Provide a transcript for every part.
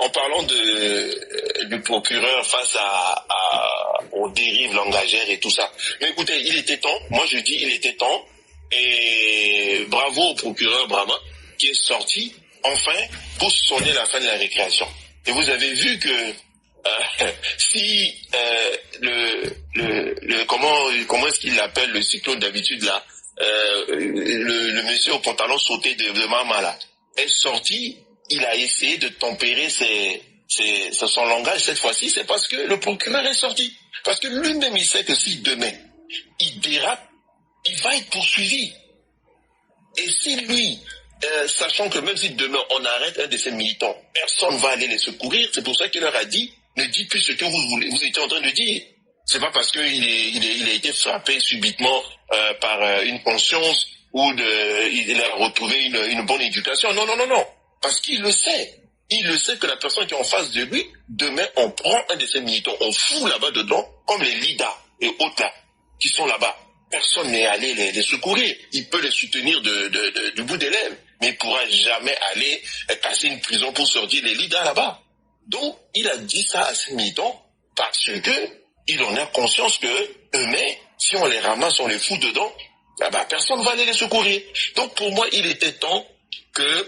en parlant du procureur face aux dérives langagières et tout ça. Mais écoutez, il était temps, moi je dis il était temps, et bravo au procureur Brahma qui est sorti enfin pour sonner la fin de la récréation. Et vous avez vu que si comment est-ce qu'il l'appelle le cyclone d'habitude là, le monsieur au pantalon sauté de Mama là est sorti, il a essayé de tempérer son langage cette fois-ci, c'est parce que le procureur est sorti. Parce que lui-même il sait que si demain il dérape, il va être poursuivi. Et si lui, sachant que même si demain on arrête un de ses militants, personne ne va aller les secourir, c'est pour ça qu'il leur a dit, ne dites plus ce que vous étiez en train de dire. C'est pas parce qu'il a été frappé subitement par une conscience ou il a retrouvé une bonne éducation. Non, non, non, non. Parce qu'il le sait. Il le sait que la personne qui est en face de lui, demain on prend un de ses militants, on fout là-bas dedans, comme les LIDA et autres là, qui sont là-bas. Personne n'est allé les secourir. Il peut les soutenir du bout des lèvres, mais il ne pourra jamais aller casser une prison pour sortir les LIDA là-bas. Donc, il a dit ça à ses militants parce que il en a conscience que eux-mêmes, si on les ramasse, on les fout dedans, personne ne va aller les secourir. Donc, pour moi, il était temps que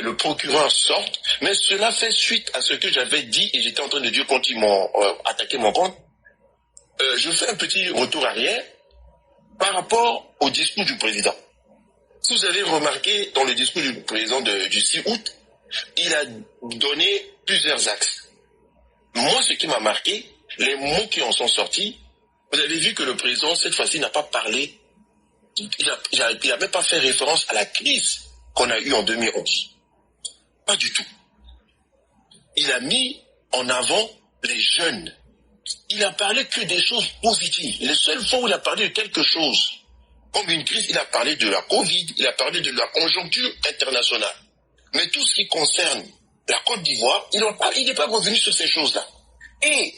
le procureur sorte, mais cela fait suite à ce que j'avais dit et j'étais en train de dire quand ils m'ont attaqué mon compte. Je fais un petit retour arrière par rapport au discours du président. Vous avez remarqué dans le discours du président du 6 août, il a donné plusieurs axes. Moi, ce qui m'a marqué, les mots qui en sont sortis, vous avez vu que le président, cette fois-ci, n'a pas parlé, il n'a même pas fait référence à la crise qu'on a eue en 2011. Pas du tout. Il a mis en avant les jeunes. Il a parlé que des choses positives. Les seules fois où il a parlé de quelque chose, comme une crise, il a parlé de la Covid, il a parlé de la conjoncture internationale. Mais tout ce qui concerne la Côte d'Ivoire, il n'est pas revenu sur ces choses-là. Et,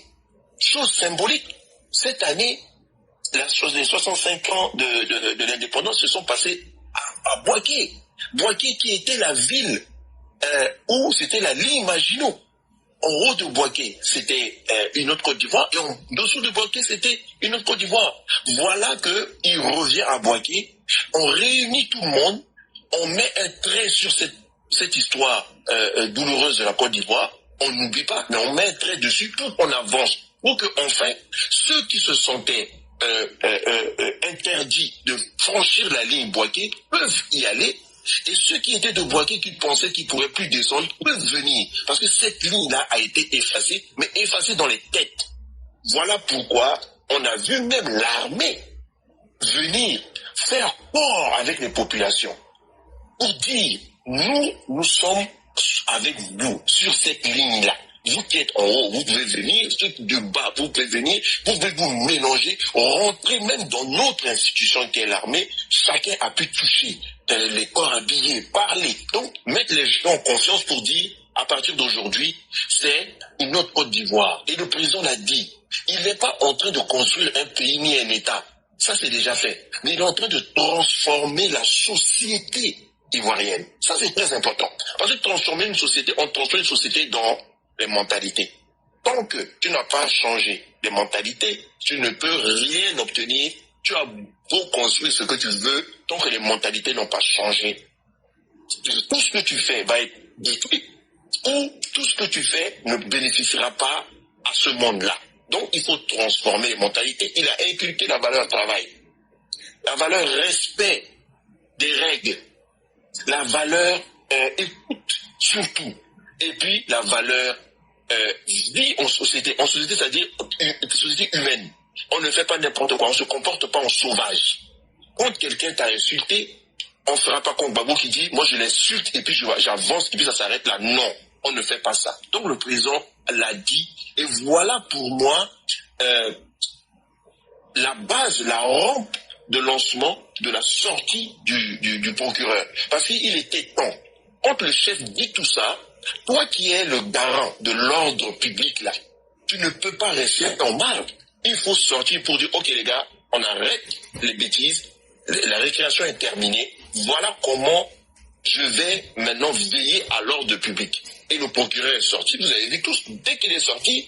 chose symbolique, cette année, les 65 ans de l'indépendance se sont passés à Bouaké. Bouaké qui était la ville où c'était la ligne Maginot. En haut de Bouaké, c'était une autre Côte d'Ivoire, et en dessous de Bouaké, c'était une autre Côte d'Ivoire. Voilà qu'il revient à Bouaké, on réunit tout le monde, on met un trait sur cette histoire douloureuse de la Côte d'Ivoire, on n'oublie pas, mais on met un trait dessus pour qu'on avance, pour que enfin, ceux qui se sentaient interdits de franchir la ligne Bouaké peuvent y aller. Et ceux qui étaient de Bouaké, qui pensaient qu'ils ne pourraient plus descendre, peuvent venir. Parce que cette ligne-là a été effacée, mais effacée dans les têtes. Voilà pourquoi on a vu même l'armée venir faire corps avec les populations. Pour dire, nous sommes avec vous sur cette ligne-là. Vous qui êtes en haut, vous pouvez venir, ceux de bas, vous pouvez venir, vous pouvez vous mélanger, rentrer même dans notre institution qui est l'armée, chacun a pu toucher les corps habillés, parler. Donc, mettre les gens en confiance pour dire, à partir d'aujourd'hui, c'est une autre Côte d'Ivoire. Et le président l'a dit, il n'est pas en train de construire un pays ni un État. Ça, c'est déjà fait. Mais il est en train de transformer la société ivoirienne. Ça, c'est très important. Parce que transformer une société, on transforme une société dans les mentalités. Tant que tu n'as pas changé les mentalités, tu ne peux rien obtenir. Tu as beau construire ce que tu veux, tant que les mentalités n'ont pas changé. Tout ce que tu fais va être détruit, ou tout ce que tu fais ne bénéficiera pas à ce monde-là. Donc, il faut transformer les mentalités. Il a inculqué la valeur travail, la valeur respect des règles, la valeur écoute surtout, et puis la valeur vie en société, c'est-à-dire une société humaine. On ne fait pas n'importe quoi, on ne se comporte pas en sauvage. Quand quelqu'un t'a insulté, on ne fera pas comme Babou qui dit, moi je l'insulte et puis j'avance et puis ça s'arrête là. Non, on ne fait pas ça. Donc le président l'a dit, et voilà pour moi la base, la rampe de lancement de la sortie du procureur. Parce qu'il était temps. Quand le chef dit tout ça, toi qui es le garant de l'ordre public là, tu ne peux pas rester en marge. Il faut sortir pour dire, ok les gars, on arrête les bêtises, la récréation est terminée, voilà comment je vais maintenant veiller à l'ordre public. Et le procureur est sorti, vous avez vu tous, dès qu'il est sorti,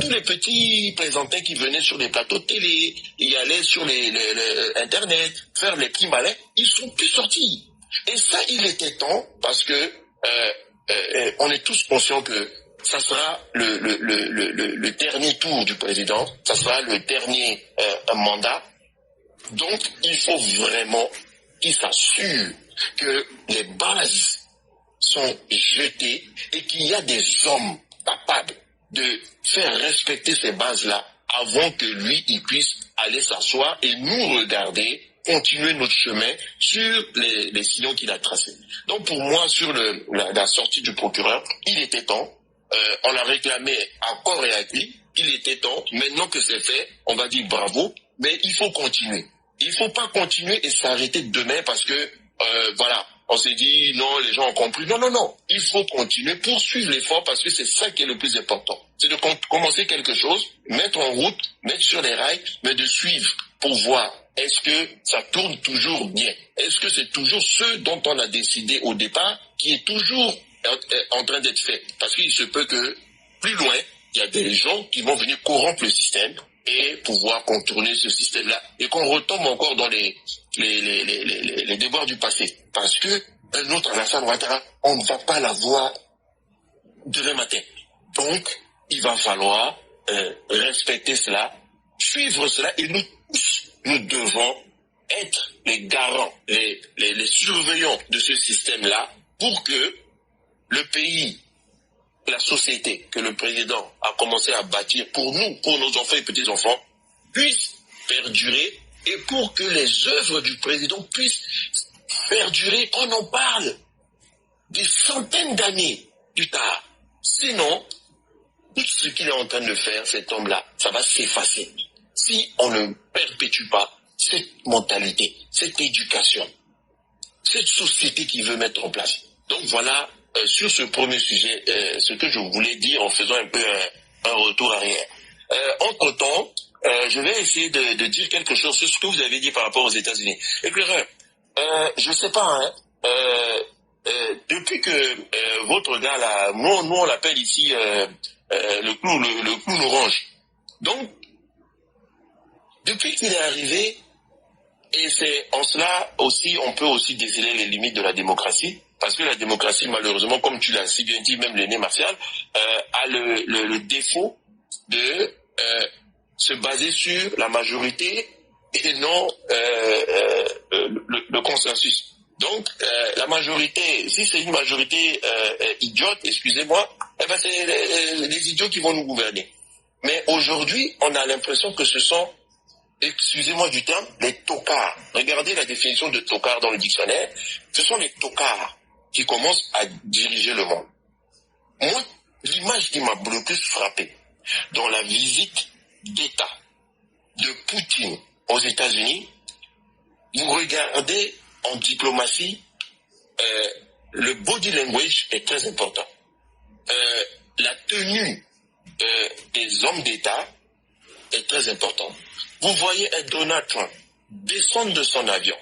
tous les petits présentants qui venaient sur les plateaux télé, ils allaient sur les Internet, faire les petits malins, ils sont plus sortis. Et ça, il était temps, parce que on est tous conscients que ça sera le dernier tour du président, ça sera le dernier mandat. Donc, il faut vraiment qu'il s'assure que les bases sont jetées et qu'il y a des hommes capables de faire respecter ces bases-là avant que lui, il puisse aller s'asseoir et nous regarder, continuer notre chemin sur les sillons qu'il a tracés. Donc pour moi, sur la sortie du procureur, il était temps, on l'a réclamé à corps et à cri, il était temps, maintenant que c'est fait, on va dire bravo, mais il faut continuer. Il ne faut pas continuer et s'arrêter demain parce que, voilà, on s'est dit, non, les gens ont compris. Non, non, non. Il faut continuer, poursuivre l'effort parce que c'est ça qui est le plus important. C'est de commencer quelque chose, mettre en route, mettre sur les rails, mais de suivre pour voir est-ce que ça tourne toujours bien. Est-ce que c'est toujours ce dont on a décidé au départ qui est toujours en train d'être fait. Parce qu'il se peut que, plus loin, il y a des gens qui vont venir corrompre le système et pouvoir contourner ce système-là et qu'on retombe encore dans les devoirs du passé. Parce que un autre Alassane Ouattara, on ne va pas l'avoir demain matin. Donc, il va falloir respecter cela, suivre cela et nous tous, nous devons être les garants, les surveillants de ce système-là pour que le pays, la société que le président a commencé à bâtir pour nous, pour nos enfants et petits-enfants, puisse perdurer et pour que les œuvres du président puissent perdurer, qu'on en parle des centaines d'années plus tard. Sinon, tout ce qu'il est en train de faire, cet homme-là, ça va s'effacer. Si on ne perpétue pas cette mentalité, cette éducation, cette société qu'il veut mettre en place. Donc voilà, sur ce premier sujet, ce que je voulais dire en faisant un peu un retour arrière. Entre-temps, je vais essayer de dire quelque chose sur ce que vous avez dit par rapport aux États-Unis. Éclaireur, je sais pas, hein, depuis que votre gars là, nous on l'appelle ici le clou nous ronge. Donc, depuis qu'il est arrivé, et c'est en cela aussi, on peut aussi déceler les limites de la démocratie, parce que la démocratie, malheureusement, comme tu l'as si bien dit, même René Martial, a le défaut de se baser sur la majorité et non le consensus. Donc, la majorité, si c'est une majorité idiote, excusez-moi, eh ben c'est les idiots qui vont nous gouverner. Mais aujourd'hui, on a l'impression que ce sont, excusez-moi du terme, les tocards. Regardez la définition de tocard dans le dictionnaire. Ce sont les tocards qui commencent à diriger le monde. Moi, l'image qui m'a le plus frappé dans la visite d'État de Poutine aux États-Unis, vous regardez en diplomatie, le body language est très important. La tenue des hommes d'État est très importante. Vous voyez un Donald Trump descendre de son avion,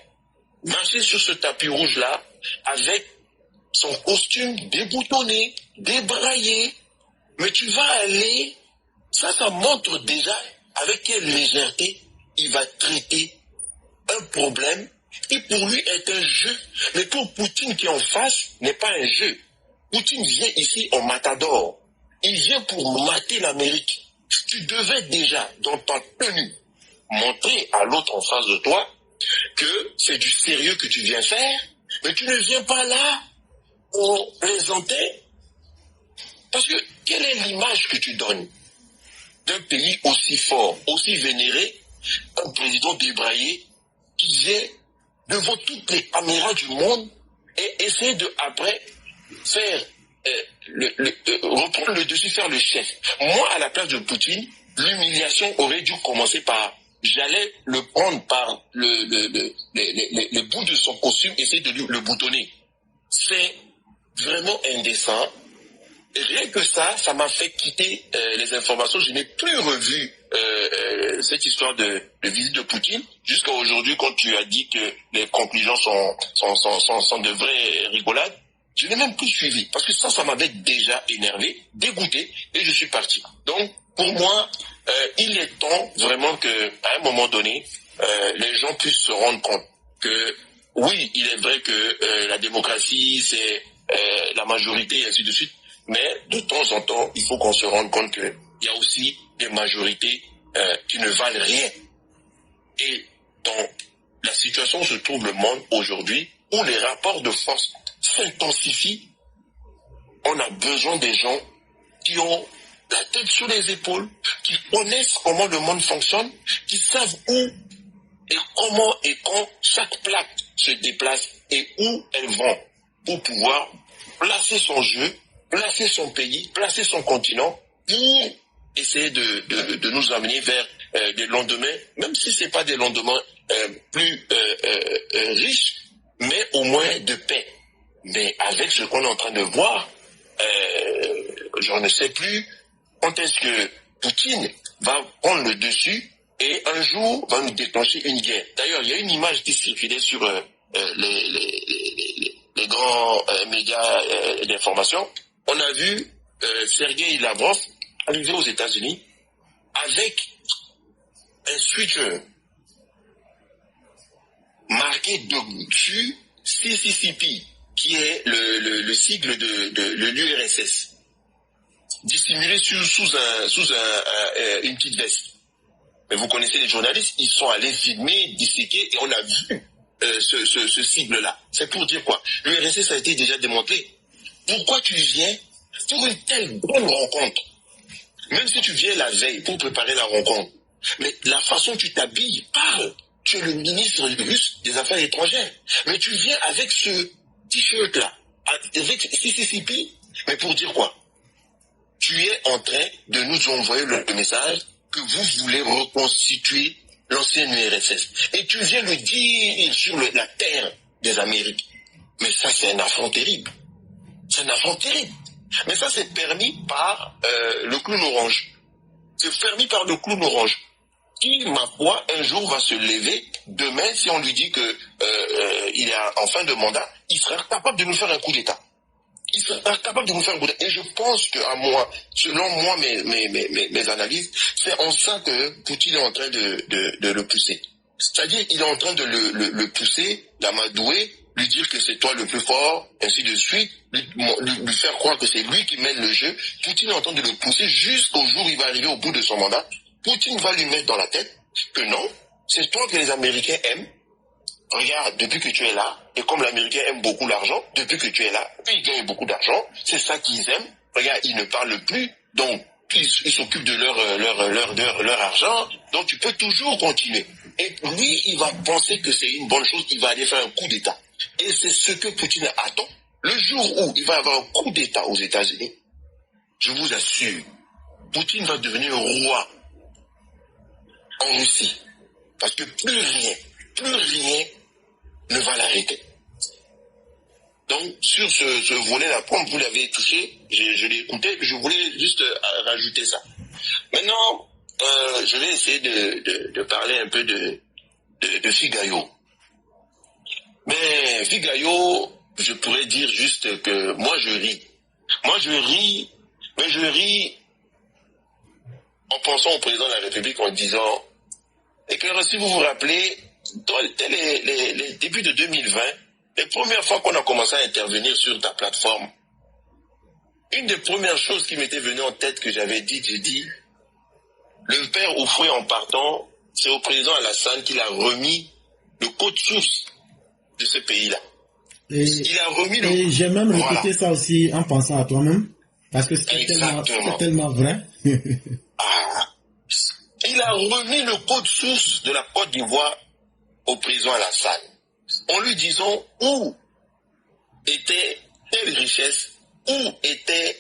marcher sur ce tapis rouge-là avec son costume déboutonné, débraillé. Mais tu vas aller, ça montre déjà avec quelle légèreté il va traiter un problème qui pour lui est un jeu. Mais pour Poutine qui est en face, n'est pas un jeu. Poutine vient ici en matador. Il vient pour mater l'Amérique. Tu devais déjà, dans ta tenue, montrer à l'autre en face de toi que c'est du sérieux que tu viens faire, mais tu ne viens pas là pour plaisanter. Parce que quelle est l'image que tu donnes d'un pays aussi fort, aussi vénéré, un président débraillé qui vient devant toutes les caméras du monde et essaie de après faire reprendre le dessus, faire le chef. Moi, à la place de Poutine, l'humiliation aurait dû commencer par j'allais le prendre par le bout de son costume, essayer de le boutonner. C'est vraiment indécent. Et rien que ça m'a fait quitter les informations. Je n'ai plus revu cette histoire de visite de Poutine jusqu'à aujourd'hui quand tu as dit que les conclusions sont de vraies rigolades. Je n'ai même plus suivi, parce que ça m'avait déjà énervé, dégoûté, et je suis parti. Donc, pour moi, il est temps vraiment qu'à un moment donné, les gens puissent se rendre compte que, oui, il est vrai que la démocratie, c'est la majorité, et ainsi de suite, mais de temps en temps, il faut qu'on se rende compte qu'il y a aussi des majorités qui ne valent rien. Et dans la situation où se trouve le monde aujourd'hui, où les rapports de force s'intensifient, on a besoin des gens qui ont la tête sur les épaules, qui connaissent comment le monde fonctionne, qui savent où et comment et quand chaque plaque se déplace et où elle va pour pouvoir placer son jeu, placer son pays, placer son continent pour essayer de nous amener vers des lendemains, même si ce n'est pas des lendemains plus riches, mais au moins de paix. Mais avec ce qu'on est en train de voir, je ne sais plus quand est-ce que Poutine va prendre le dessus et un jour va nous déclencher une guerre. D'ailleurs, il y a une image qui circulait sur les grands médias d'information. On a vu Sergei Lavrov arriver aux États-Unis avec un switcher marqué dessus CCCP, qui est le sigle de l'URSS, dissimulé sous une petite veste. Mais vous connaissez les journalistes, ils sont allés filmer, disséquer, et on a vu ce sigle-là. C'est pour dire quoi? L'URSS a été déjà démonté. Pourquoi tu viens pour une telle bonne rencontre? Même si tu viens la veille pour préparer la rencontre, mais la façon dont tu t'habilles parle. Tu es le ministre russe des Affaires étrangères, mais tu viens avec ce t-shirt-là, avec CCCP, mais pour dire quoi? Tu es en train de nous envoyer le message que vous voulez reconstituer l'ancienne URSS. Et tu viens le dire sur la terre des Amériques. Mais ça, c'est un affront terrible. C'est un affront terrible. Mais ça, c'est permis par le clown orange. C'est permis par le clown orange. Qui, ma foi, un jour va se lever, demain, si on lui dit que il est en fin de mandat, il sera capable de nous faire un coup d'État. Il sera capable de nous faire un coup d'État. Et je pense qu'à moi, selon moi, mes analyses, c'est en ça que Poutine est en train de le pousser. C'est-à-dire, il est en train de le pousser, l'amadouer, lui dire que c'est toi le plus fort, ainsi de suite, lui faire croire que c'est lui qui mène le jeu. Poutine est en train de le pousser jusqu'au jour où il va arriver au bout de son mandat. Poutine va lui mettre dans la tête que non, c'est toi que les Américains aiment. Regarde, depuis que tu es là, et comme l'Américain aime beaucoup l'argent, depuis que tu es là, ils gagnent beaucoup d'argent, c'est ça qu'ils aiment. Regarde, ils ne parlent plus, donc ils s'occupent de leur argent, donc tu peux toujours continuer. Et lui, il va penser que c'est une bonne chose, il va aller faire un coup d'État. Et c'est ce que Poutine attend. Le jour où il va avoir un coup d'État aux États-Unis, je vous assure, Poutine va devenir roi en Russie. Parce que plus rien ne va l'arrêter. Donc, sur ce volet-là, comme vous l'avez touché, je l'ai écouté, je voulais juste rajouter ça. Maintenant, je vais essayer de parler un peu de Figayo. Mais Figayo, je pourrais dire juste que moi je ris. Moi je ris, mais je ris en pensant au président de la République en disant, et que si vous vous rappelez, dans les débuts de 2020, les premières fois qu'on a commencé à intervenir sur ta plateforme, une des premières choses qui m'était venue en tête que j'avais dit, j'ai dit, le père Houphouët en partant, c'est au président Alassane qu'il a remis le code source de ce pays-là. Il a remis le... Et j'ai même répété voilà. ça aussi en pensant à toi-même, parce que c'était tellement vrai. Il a remis le code source de la Côte d'Ivoire au président Alassane, en lui disant où était telle richesse, où était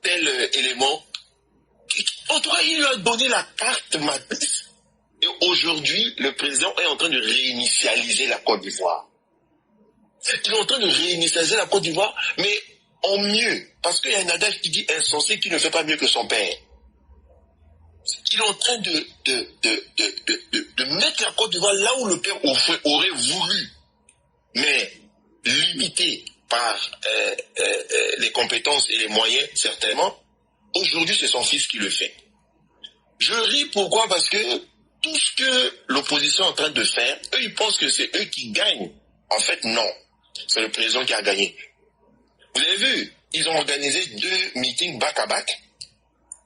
tel élément. En tout cas, il lui a donné la carte matrice. Et aujourd'hui, le président est en train de réinitialiser la Côte d'Ivoire. Il est en train de réinitialiser la Côte d'Ivoire, mais en mieux. Parce qu'il y a un adage qui dit insensé qui ne fait pas mieux que son père. Il est en train de mettre la Côte d'Ivoire là où le père aurait voulu, mais limiter par les compétences et les moyens, certainement. Aujourd'hui, c'est son fils qui le fait. Je ris, pourquoi? Parce que tout ce que l'opposition est en train de faire, eux, ils pensent que c'est eux qui gagnent. En fait, non. C'est le président qui a gagné. Vous avez vu, ils ont organisé 2 meetings back-à-back.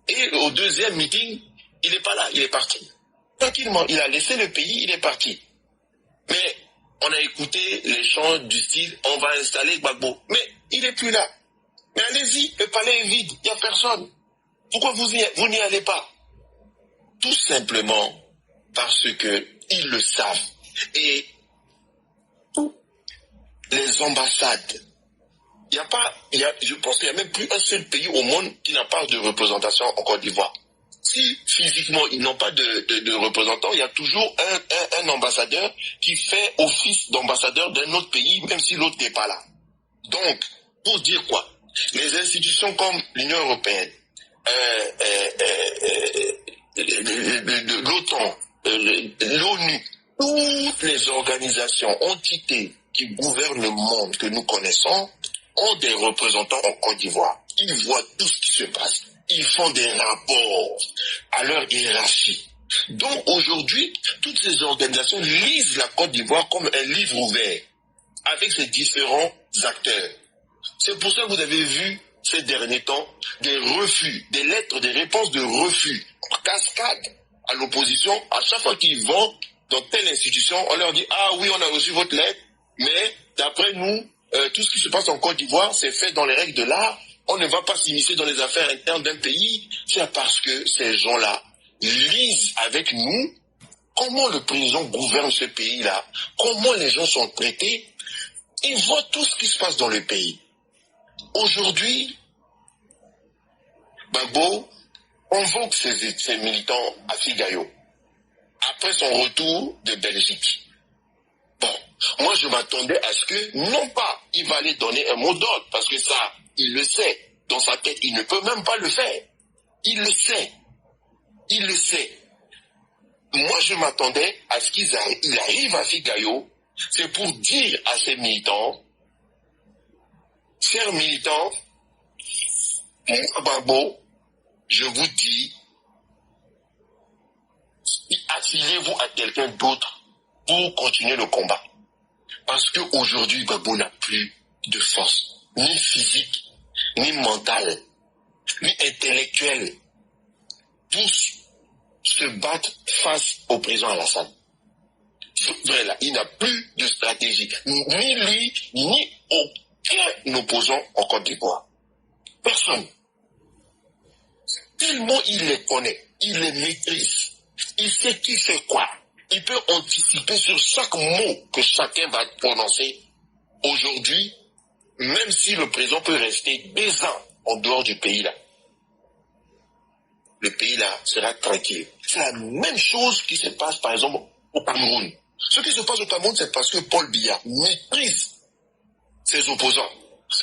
Et au deuxième meeting, il n'est pas là, il est parti. Tranquillement, il a laissé le pays, il est parti. Mais on a écouté les chants du style « on va installer Gbagbo ». Mais il n'est plus là. Mais allez-y, le palais est vide, il n'y a personne. Pourquoi vous n'y allez pas? Tout simplement parce que ils le savent. Et les ambassades, je pense qu'il n'y a même plus un seul pays au monde qui n'a pas de représentation en Côte d'Ivoire. Si physiquement ils n'ont pas de représentant, il y a toujours un ambassadeur qui fait office d'ambassadeur d'un autre pays, même si l'autre n'est pas là. Donc, pour dire quoi? Les institutions comme l'Union européenne, l'OTAN, l'ONU, toutes les organisations, entités qui gouvernent le monde que nous connaissons, ont des représentants en Côte d'Ivoire. Ils voient tout ce qui se passe. Ils font des rapports à leur hiérarchie. Donc aujourd'hui, toutes ces organisations lisent la Côte d'Ivoire comme un livre ouvert, avec ses différents acteurs. C'est pour ça que vous avez vu ces derniers temps des refus, des lettres, des réponses de refus en cascade à l'opposition. À chaque fois qu'ils vont dans telle institution, on leur dit « Ah oui, on a reçu votre lettre, mais d'après nous, tout ce qui se passe en Côte d'Ivoire, c'est fait dans les règles de l'art. On ne va pas s'immiscer dans les affaires internes d'un pays. » C'est parce que ces gens-là lisent avec nous comment le président gouverne ce pays-là, comment les gens sont traités. Ils voient tout ce qui se passe dans le pays. Aujourd'hui, Gbagbo convoque ses militants à Figayo, après son retour de Belgique. Bon, moi je m'attendais à ce que, non pas, il va aller donner un mot d'ordre, parce que ça, il le sait. Dans sa tête, il ne peut même pas le faire. Il le sait. Il le sait. Moi je m'attendais à ce qu'il arrive à Figayo, c'est pour dire à ses militants, chers militants, Gbagbo, je vous dis, affiliez-vous à quelqu'un d'autre pour continuer le combat. Parce qu'aujourd'hui, Gbagbo n'a plus de force, ni physique, ni mentale, ni intellectuelle, pour se battre face au président Alassane. Voilà, il n'a plus de stratégie, ni lui, ni aucun opposant en Côte d'Ivoire. Personne. Tellement il les connaît, il les maîtrise, il sait qui fait quoi. Il peut anticiper sur chaque mot que chacun va prononcer. Aujourd'hui, même si le président peut rester 2 ans en dehors du pays-là, le pays-là sera tranquille. C'est la même chose qui se passe, par exemple, au Cameroun. Ce qui se passe au Cameroun, c'est parce que Paul Biya maîtrise ses opposants.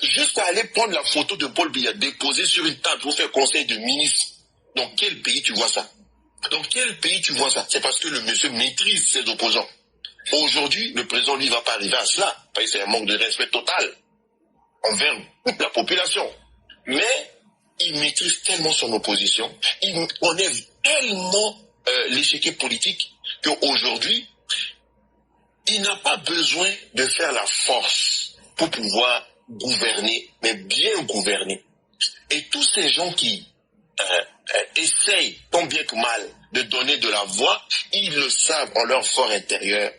Juste à aller prendre la photo de Paul Biya déposée sur une table pour faire conseil de ministre. Dans quel pays tu vois ça? Dans quel pays tu vois ça? C'est parce que le monsieur maîtrise ses opposants. Aujourd'hui, le président, lui, va pas arriver à cela. Parce que c'est un manque de respect total envers toute la population. Mais il maîtrise tellement son opposition, il connaît tellement l'échiquier politique qu'aujourd'hui, il n'a pas besoin de faire la force pour pouvoir gouverner, mais bien gouverner. Et tous ces gens qui essayent, tant bien que mal, de donner de la voix, ils le savent en leur fort intérieur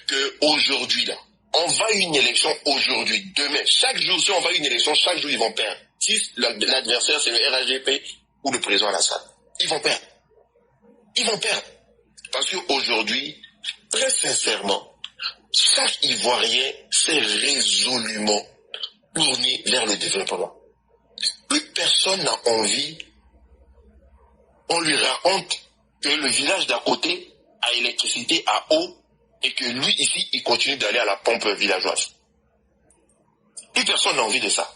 qu'aujourd'hui, là, on va à une élection aujourd'hui, demain, chaque jour, si on va à une élection, chaque jour, ils vont perdre. Si l'adversaire, c'est le RHDP ou le président Alassane, ils vont perdre. Ils vont perdre. Parce qu'aujourd'hui, très sincèrement, chaque Ivoirien s'est résolument tourné vers le développement. Plus personne n'a envie, on lui raconte que le village d'à côté a électricité, à eau, et que lui, ici, il continue d'aller à la pompe villageoise. Plus personne n'a envie de ça.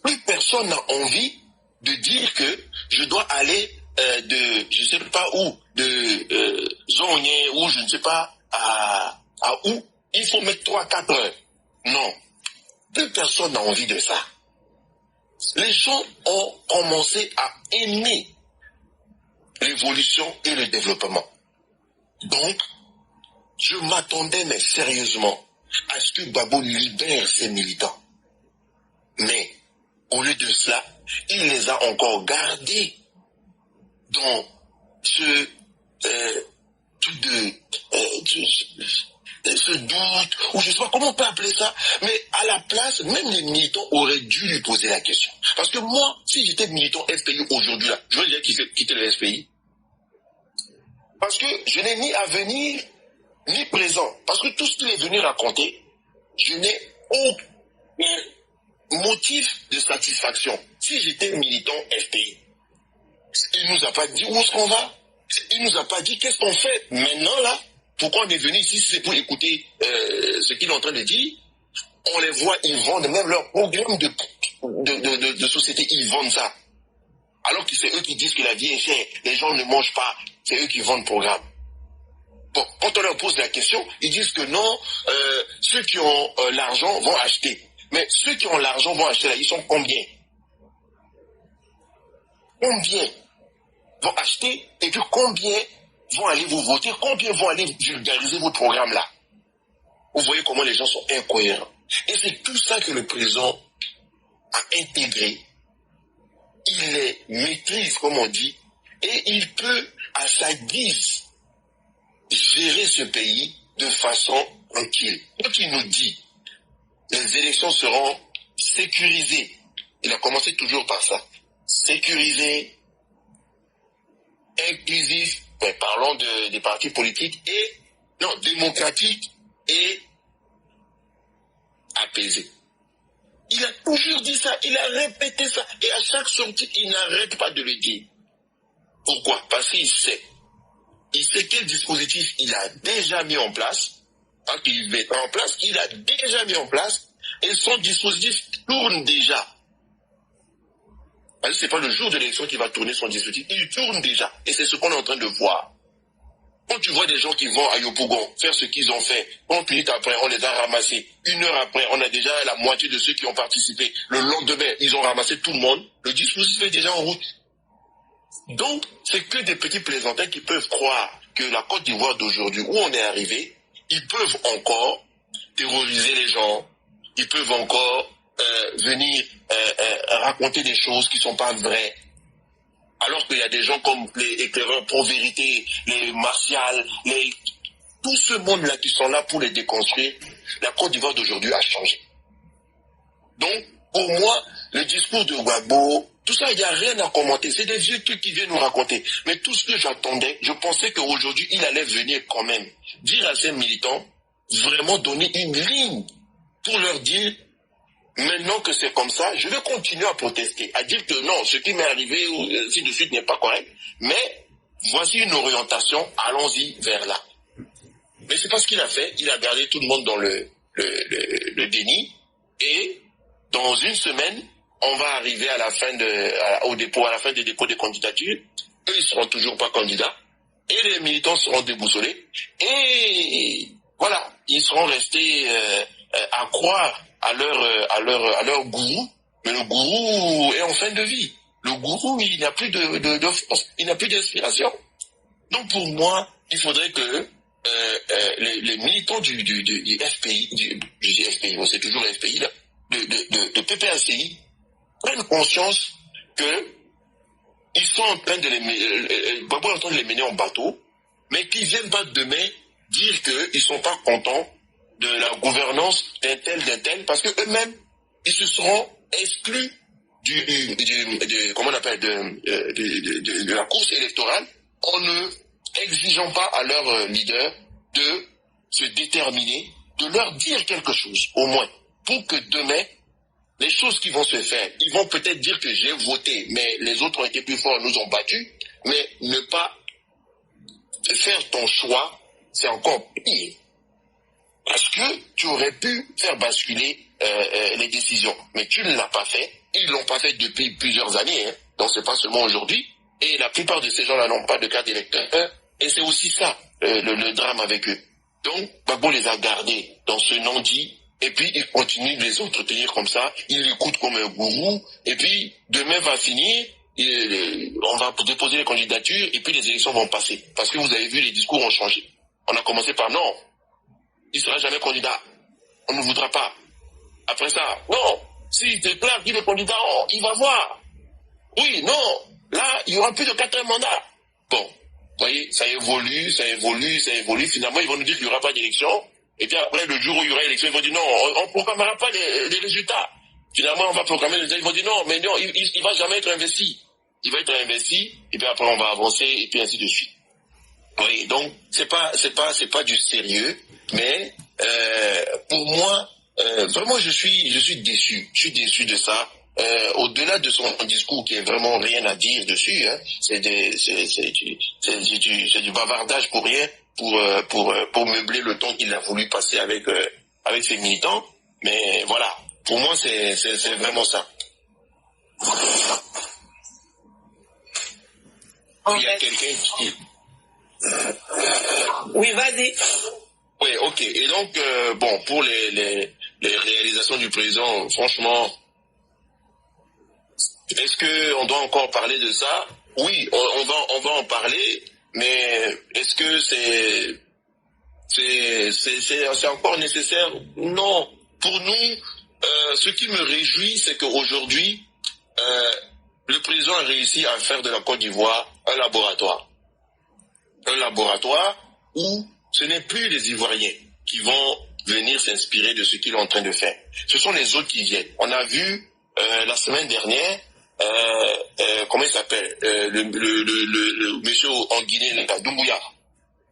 Plus personne n'a envie de dire que je dois aller de, je ne sais pas où, de Zonye, ou je ne sais pas à où, il faut mettre 3-4 heures. Non. Plus personne n'a envie de ça. Les gens ont commencé à aimer l'évolution et le développement. Donc, je m'attendais, mais sérieusement, à ce que Gbagbo libère ses militants. Mais, au lieu de cela, il les a encore gardés dans ce ce doute, ou je ne sais pas comment on peut appeler ça, mais à la place, même les militants auraient dû lui poser la question. Parce que moi, si j'étais militant FPI aujourd'hui, là, je veux dire quitter le FPI. Parce que je n'ai ni avenir, ni présent. Parce que tout ce qu'il est venu raconter, je n'ai aucun motif de satisfaction. Si j'étais militant FPI, il ne nous a pas dit où est-ce qu'on va. Il ne nous a pas dit qu'est-ce qu'on fait. Maintenant, là, pourquoi on est venu ici, c'est pour écouter ce qu'il est en train de dire. On les voit, ils vendent même leur programme de société, ils vendent ça. Alors que c'est eux qui disent que la vie est chère, les gens ne mangent pas, c'est eux qui vendent le programme. Bon, quand on leur pose la question, ils disent que non, ceux qui ont l'argent vont acheter. Mais ceux qui ont l'argent vont acheter là, ils sont combien? Combien vont acheter et puis combien vont aller vous voter, combien vont aller vulgariser votre programme là? Vous voyez comment les gens sont incohérents. Et c'est tout ça que le président a intégré. Il les maîtrise, comme on dit, et il peut, à sa guise, gérer ce pays de façon tranquille. Donc il nous dit, les élections seront sécurisées. Il a commencé toujours par ça. Sécurisées, inclusif, ben, parlons des partis politiques démocratiques et apaisés. Il a toujours dit ça, il a répété ça, et à chaque sortie, il n'arrête pas de le dire. Pourquoi? Parce qu'il sait. Il sait quel dispositif il a déjà mis en place, pas qu'il met en place, il a déjà mis en place, et son dispositif tourne déjà. Ce n'est pas le jour de l'élection qu'il va tourner son dispositif, il tourne déjà, et c'est ce qu'on est en train de voir. Quand tu vois des gens qui vont à Yopougon faire ce qu'ils ont fait, 30 minutes après, on les a ramassés. 1 heure après, on a déjà la moitié de ceux qui ont participé. Le lendemain, ils ont ramassé tout le monde. Le dispositif est déjà en route. Donc, c'est que des petits plaisantins qui peuvent croire que la Côte d'Ivoire d'aujourd'hui, où on est arrivé, ils peuvent encore terroriser les gens. Ils peuvent encore venir raconter des choses qui ne sont pas vraies. Alors qu'il y a des gens comme les éclaireurs pro-vérité, les martials, tout ce monde-là qui sont là pour les déconstruire, la Côte d'Ivoire d'aujourd'hui a changé. Donc, pour moi, le discours de Gbagbo, tout ça, il n'y a rien à commenter. C'est des vieux trucs qui viennent nous raconter. Mais tout ce que j'attendais, je pensais qu'aujourd'hui, il allait venir quand même dire à ces militants, vraiment donner une ligne pour leur dire, maintenant que c'est comme ça, je vais continuer à protester, à dire que non, ce qui m'est arrivé, ainsi de suite, n'est pas correct, mais voici une orientation, allons-y vers là. Mais c'est pas ce qu'il a fait, il a gardé tout le monde dans le déni, et dans une semaine, on va arriver à la fin à la fin des dépôts de candidature, eux ils seront toujours pas candidats, et les militants seront déboussolés, et voilà, ils seront restés à croire à leur gourou, mais le gourou est en fin de vie. Le gourou, il n'a plus de force, il n'a plus d'inspiration. Donc pour moi, il faudrait que les militants du FPI, je dis FPI, c'est toujours FPI là, de PPACI, prennent conscience que ils sont en train de les mener en bateau, mais qu'ils viennent pas demain dire qu'ils sont pas contents de la gouvernance d'un tel, parce que eux-mêmes, ils se seront exclus de la course électorale en ne exigeant pas à leurs leaders de se déterminer, de leur dire quelque chose, au moins, pour que demain, les choses qui vont se faire, ils vont peut-être dire que j'ai voté, mais les autres ont été plus forts, nous ont battus, mais ne pas faire ton choix, c'est encore pire. Parce que tu aurais pu faire basculer les décisions. Mais tu ne l'as pas fait. Ils ne l'ont pas fait depuis plusieurs années. Hein. Donc c'est pas seulement aujourd'hui. Et la plupart de ces gens-là n'ont pas de carte d'électeur. Et c'est aussi ça, le drame avec eux. Donc, Gbagbo les a gardés dans ce non-dit. et puis il continue de les entretenir comme ça, il l'écoute comme un gourou, et puis demain va finir, on va déposer les candidatures, et puis les élections vont passer. Parce que vous avez vu, les discours ont changé. On a commencé par non, il ne sera jamais candidat, on ne voudra pas. Après ça, non, s'il déclare qu'il est candidat, il va voir. Oui, non, là, il y aura plus de 4 mandats. Bon, vous voyez, ça évolue, finalement ils vont nous dire qu'il n'y aura pas d'élection. Et puis après, le jour où il y aura élection, ils vont dire non, on ne programmera pas les résultats. Finalement, on va programmer les résultats, ils vont dire non, mais non, il ne va jamais être investi. Il va être investi, et puis après on va avancer, et puis ainsi de suite. Oui, donc c'est pas du sérieux, mais pour moi, vraiment je suis déçu. Je suis déçu de ça. Au-delà de son discours qui est vraiment rien à dire dessus, hein, c'est du bavardage pour rien, pour meubler le temps qu'il a voulu passer avec ses militants. Mais voilà, pour moi c'est vraiment ça. Il y a quelqu'un qui... Oui, vas-y. Oui, ok. Et donc, bon, pour les réalisations du président, franchement, est-ce qu'on doit encore parler de ça? Oui, on va en parler, mais est-ce que c'est encore nécessaire? Non. Pour nous, ce qui me réjouit, c'est qu'aujourd'hui, le président a réussi à faire de la Côte d'Ivoire un laboratoire. Un laboratoire où ce n'est plus les Ivoiriens qui vont venir s'inspirer de ce qu'il est en train de faire. Ce sont les autres qui viennent. On a vu la semaine dernière, comment il s'appelle, le monsieur en Guinée, Doumbouya.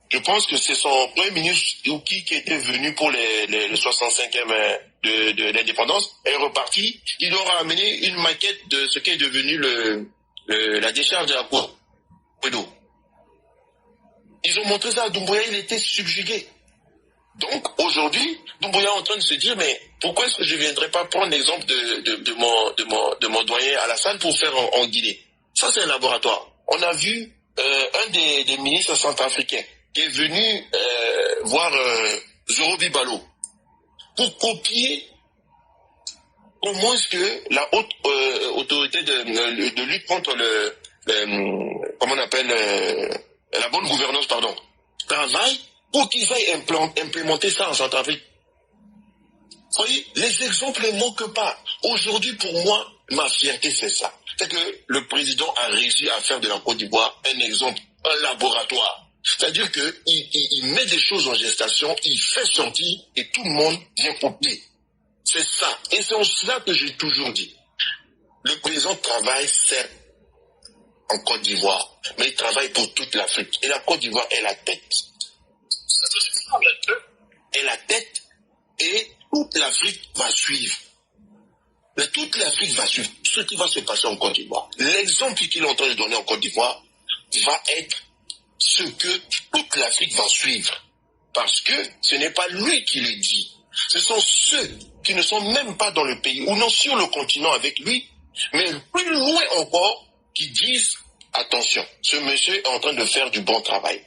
Je pense que c'est son premier ministre qui était venu pour le 65e de l'indépendance, est reparti. Il leur a amené une maquette de ce qui est devenu la décharge de la Côte d'eau. Ils ont montré ça à Doumbouya, il était subjugué. Donc aujourd'hui, Doumbouya est en train de se dire, mais pourquoi est-ce que je ne viendrais pas prendre l'exemple de mon doyen Alassane pour faire en Guinée? Ça, c'est un laboratoire. On a vu un des ministres centrafricains qui est venu voir Zoro Bibalo pour copier comment est-ce que la haute autorité de lutte contre comment on appelle la bonne gouvernance, travaille pour qu'ils aillent implémenter ça en Centrafrique. Vous voyez, les exemples ne manquent pas. Aujourd'hui, pour moi, ma fierté, c'est ça. C'est que le président a réussi à faire de la Côte d'Ivoire un exemple, un laboratoire. C'est-à-dire qu'il met des choses en gestation, il fait sortir et tout le monde vient copier. C'est ça. Et c'est en cela que j'ai toujours dit. Le président travaille, certes, en Côte d'Ivoire, mais il travaille pour toute l'Afrique. Et la Côte d'Ivoire est la tête. Est la tête et toute l'Afrique va suivre. Mais toute l'Afrique va suivre ce qui va se passer en Côte d'Ivoire. L'exemple qu'il est en train de donner en Côte d'Ivoire va être ce que toute l'Afrique va suivre. Parce que ce n'est pas lui qui le dit. Ce sont ceux qui ne sont même pas dans le pays ou non sur le continent avec lui, mais plus loin encore, qui disent, attention, ce monsieur est en train de faire du bon travail.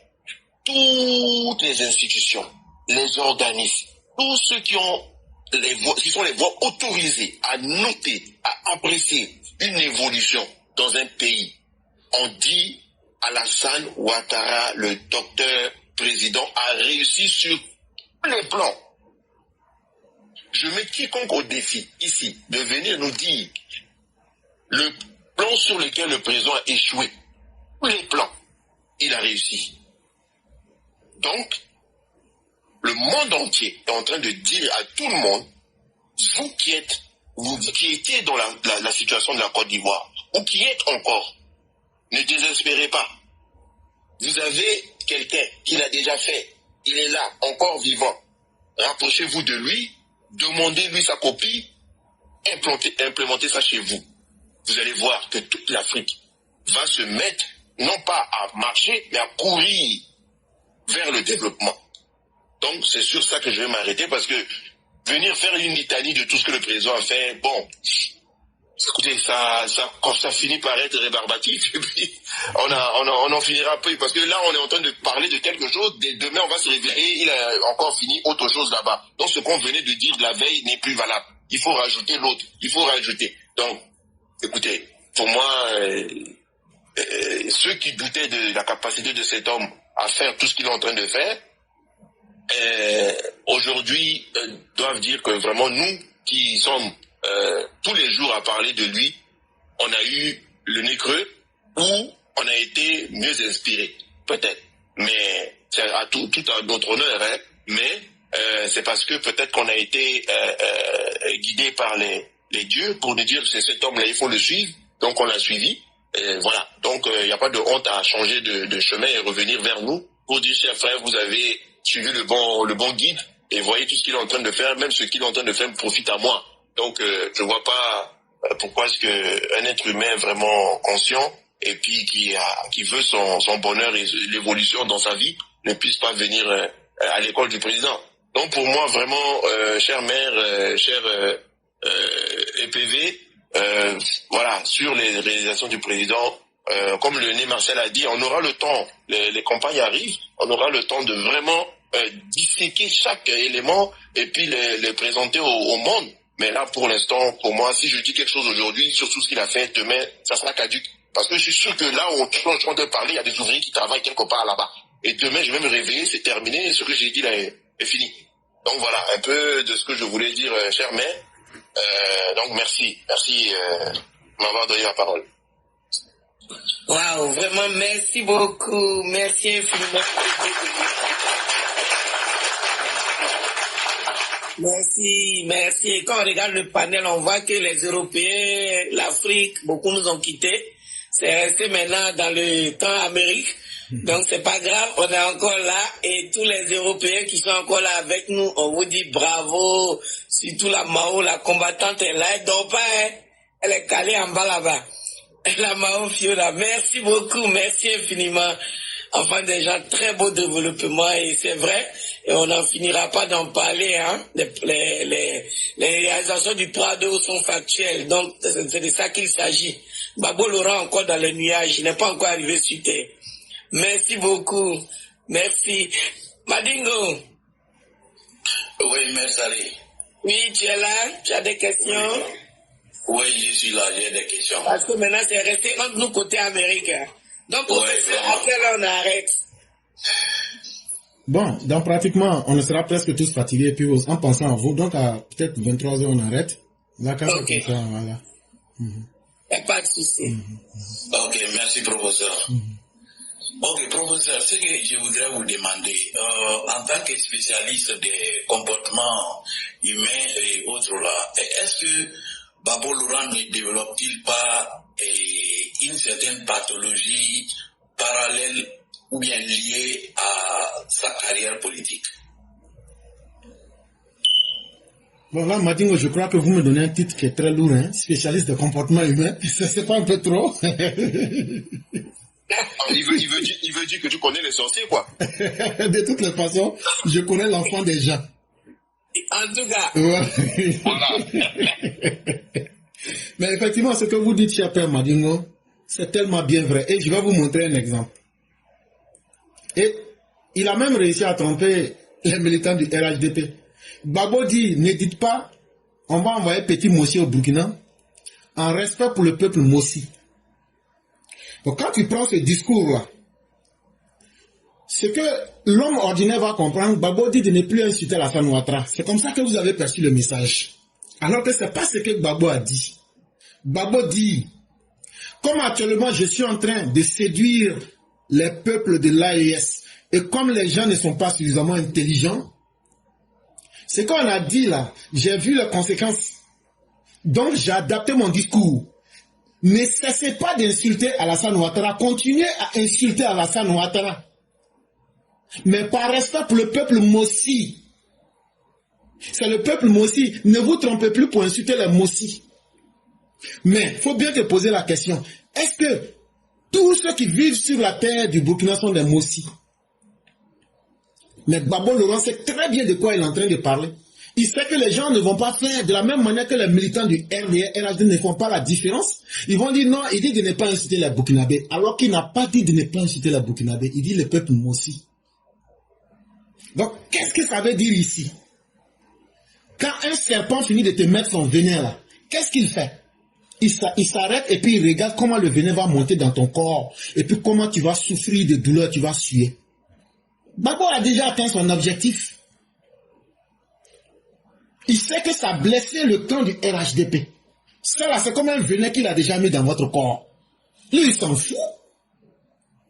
Toutes les institutions, les organismes, tous ceux qui sont les voix autorisées à noter, à apprécier une évolution dans un pays, on dit Alassane Ouattara, le docteur président, a réussi sur tous les plans. Je mets quiconque au défi, ici, de venir nous dire le plan sur lequel le président a échoué. Tous les plans, il a réussi. Donc, le monde entier est en train de dire à tout le monde, vous qui étiez dans la situation de la Côte d'Ivoire, ou qui êtes encore, ne désespérez pas. Vous avez quelqu'un qui l'a déjà fait. Il est là, encore vivant. Rapprochez-vous de lui, demandez-lui sa copie, implémentez ça chez vous. Vous allez voir que toute l'Afrique va se mettre, non pas à marcher, mais à courir vers le développement. Donc c'est sur ça que je vais m'arrêter, parce que venir faire une litanie de tout ce que le président a fait, bon, écoutez, ça finit par être rébarbatif. Et puis, on en finira peu. Parce que là, on est en train de parler de quelque chose. Demain, on va se réveiller. Il a encore fini autre chose là-bas. Donc, ce qu'on venait de dire de la veille n'est plus valable. Il faut rajouter l'autre. Il faut rajouter. Donc, écoutez, pour moi, ceux qui doutaient de la capacité de cet homme à faire tout ce qu'il est en train de faire, aujourd'hui, doivent dire que vraiment, nous qui sommes tous les jours à parler de lui, on a eu le nez creux ou on a été mieux inspiré, peut-être. Mais c'est à tout à notre honneur, hein. Mais c'est parce que peut-être qu'on a été guidé par les dieux pour nous dire c'est cet homme-là, il faut le suivre. Donc on l'a suivi. Voilà. Donc il n'y a pas de honte à changer de chemin et revenir vers nous pour dire, chers frères, vous avez suivi le bon guide et voyez tout ce qu'il est en train de faire. Même ce qu'il est en train de faire me profite à moi. Donc je vois pas pourquoi est-ce que un être humain vraiment conscient et puis qui veut son bonheur et l'évolution dans sa vie ne puisse pas venir à l'école du président. Donc pour moi vraiment, chère mère, chère EPV, voilà, sur les réalisations du président, comme le Né Marcel a dit, on aura le temps, les campagnes arrivent, on aura le temps de vraiment disséquer chaque élément et puis les présenter au monde. Mais là, pour l'instant, pour moi, si je dis quelque chose aujourd'hui sur tout ce qu'il a fait, demain, ça sera caduc. Parce que je suis sûr que là où on est en train de parler, il y a des ouvriers qui travaillent quelque part là-bas. Et demain, je vais me réveiller, c'est terminé, et ce que j'ai dit là est fini. Donc voilà, un peu de ce que je voulais dire, chère mère. Donc merci de m'avoir donné la parole. Waouh, vraiment merci beaucoup, merci infiniment. Merci. Et quand on regarde le panel, on voit que les Européens, l'Afrique, beaucoup nous ont quittés. C'est resté maintenant dans le temps Amérique. Donc c'est pas grave, on est encore là et tous les Européens qui sont encore là avec nous, on vous dit bravo. Surtout la Mao, la combattante est là, elle dort pas, hein. Elle est calée en bas là-bas. La Mao Fiona, merci beaucoup, merci infiniment. Enfin, déjà, très beau développement et c'est vrai, et on n'en finira pas d'en parler, hein. Les réalisations du Prado sont factuelles, donc c'est de ça qu'il s'agit. Babo Laurent encore dans les nuages, il n'est pas encore arrivé sur terre. Merci beaucoup, merci. Madingo. Oui, merci Ali. Oui, tu es là, tu as des questions? Oui, je suis là, j'ai des questions. Parce que maintenant c'est resté entre nous côté américain. Donc, professeur, à quelle heure on arrête? Bon, donc pratiquement, on sera presque tous fatigués, puis en pensant à vous, donc à peut-être 23h on arrête. Là, quand c'est comme ça, voilà. Il n'y a pas de souci. Ok, merci professeur. Ok, professeur, ce que je voudrais vous demander, en tant que spécialiste des comportements humains et autres là, est-ce que Babo Laurent ne développe-t-il pas une certaine pathologie parallèle ou bien liée à sa carrière politique? Bon, là, Madingo, je crois que vous me donnez un titre qui est très lourd, hein, spécialiste de comportement humain. C'est pas un peu trop? Il veut dire que tu connais les sorciers, quoi. De toutes les façons, je connais l'enfant des gens. En tout cas. Voilà. Mais effectivement, ce que vous dites, cher Père Madingo, c'est tellement bien vrai. Et je vais vous montrer un exemple. Et il a même réussi à tromper les militants du RHDP. Babo dit, ne dites pas, on va envoyer Petit Mossi au Burkina, en respect pour le peuple Mossi. Donc quand tu prends ce discours-là, ce que l'homme ordinaire va comprendre, Babo dit de ne plus insulter Alassane Ouattara. C'est comme ça que vous avez perçu le message. Alors que ce n'est pas ce que Babo a dit. Babo dit, comme actuellement je suis en train de séduire les peuples de l'AES, et comme les gens ne sont pas suffisamment intelligents, ce qu'on a dit là, j'ai vu les conséquences. Donc j'ai adapté mon discours. Ne cessez pas d'insulter Alassane Ouattara, continuez à insulter Alassane Ouattara. Mais par respect pour le peuple Mossi. C'est le peuple Mossi. Ne vous trompez plus pour insulter les Mossi. Mais il faut bien te poser la question. Est-ce que tous ceux qui vivent sur la terre du Burkina sont des Mossi? Mais Babo Laurent sait très bien de quoi il est en train de parler. Il sait que les gens ne vont pas faire de la même manière que les militants du RDR, RHD ne font pas la différence. Ils vont dire non, il dit de ne pas inciter les Burkinabés. Alors qu'il n'a pas dit de ne pas inciter les Burkinabés. Il dit le peuple moi aussi. Donc, qu'est-ce que ça veut dire ici? Quand un serpent finit de te mettre son venin là, qu'est-ce qu'il fait? Il s'arrête et puis il regarde comment le venin va monter dans ton corps. Et puis comment tu vas souffrir de douleur, tu vas suer. Gbagbo a déjà atteint son objectif. Il sait que ça a blessé le camp du RHDP. Ça là, c'est comme un venin qu'il a déjà mis dans votre corps. Lui, il s'en fout.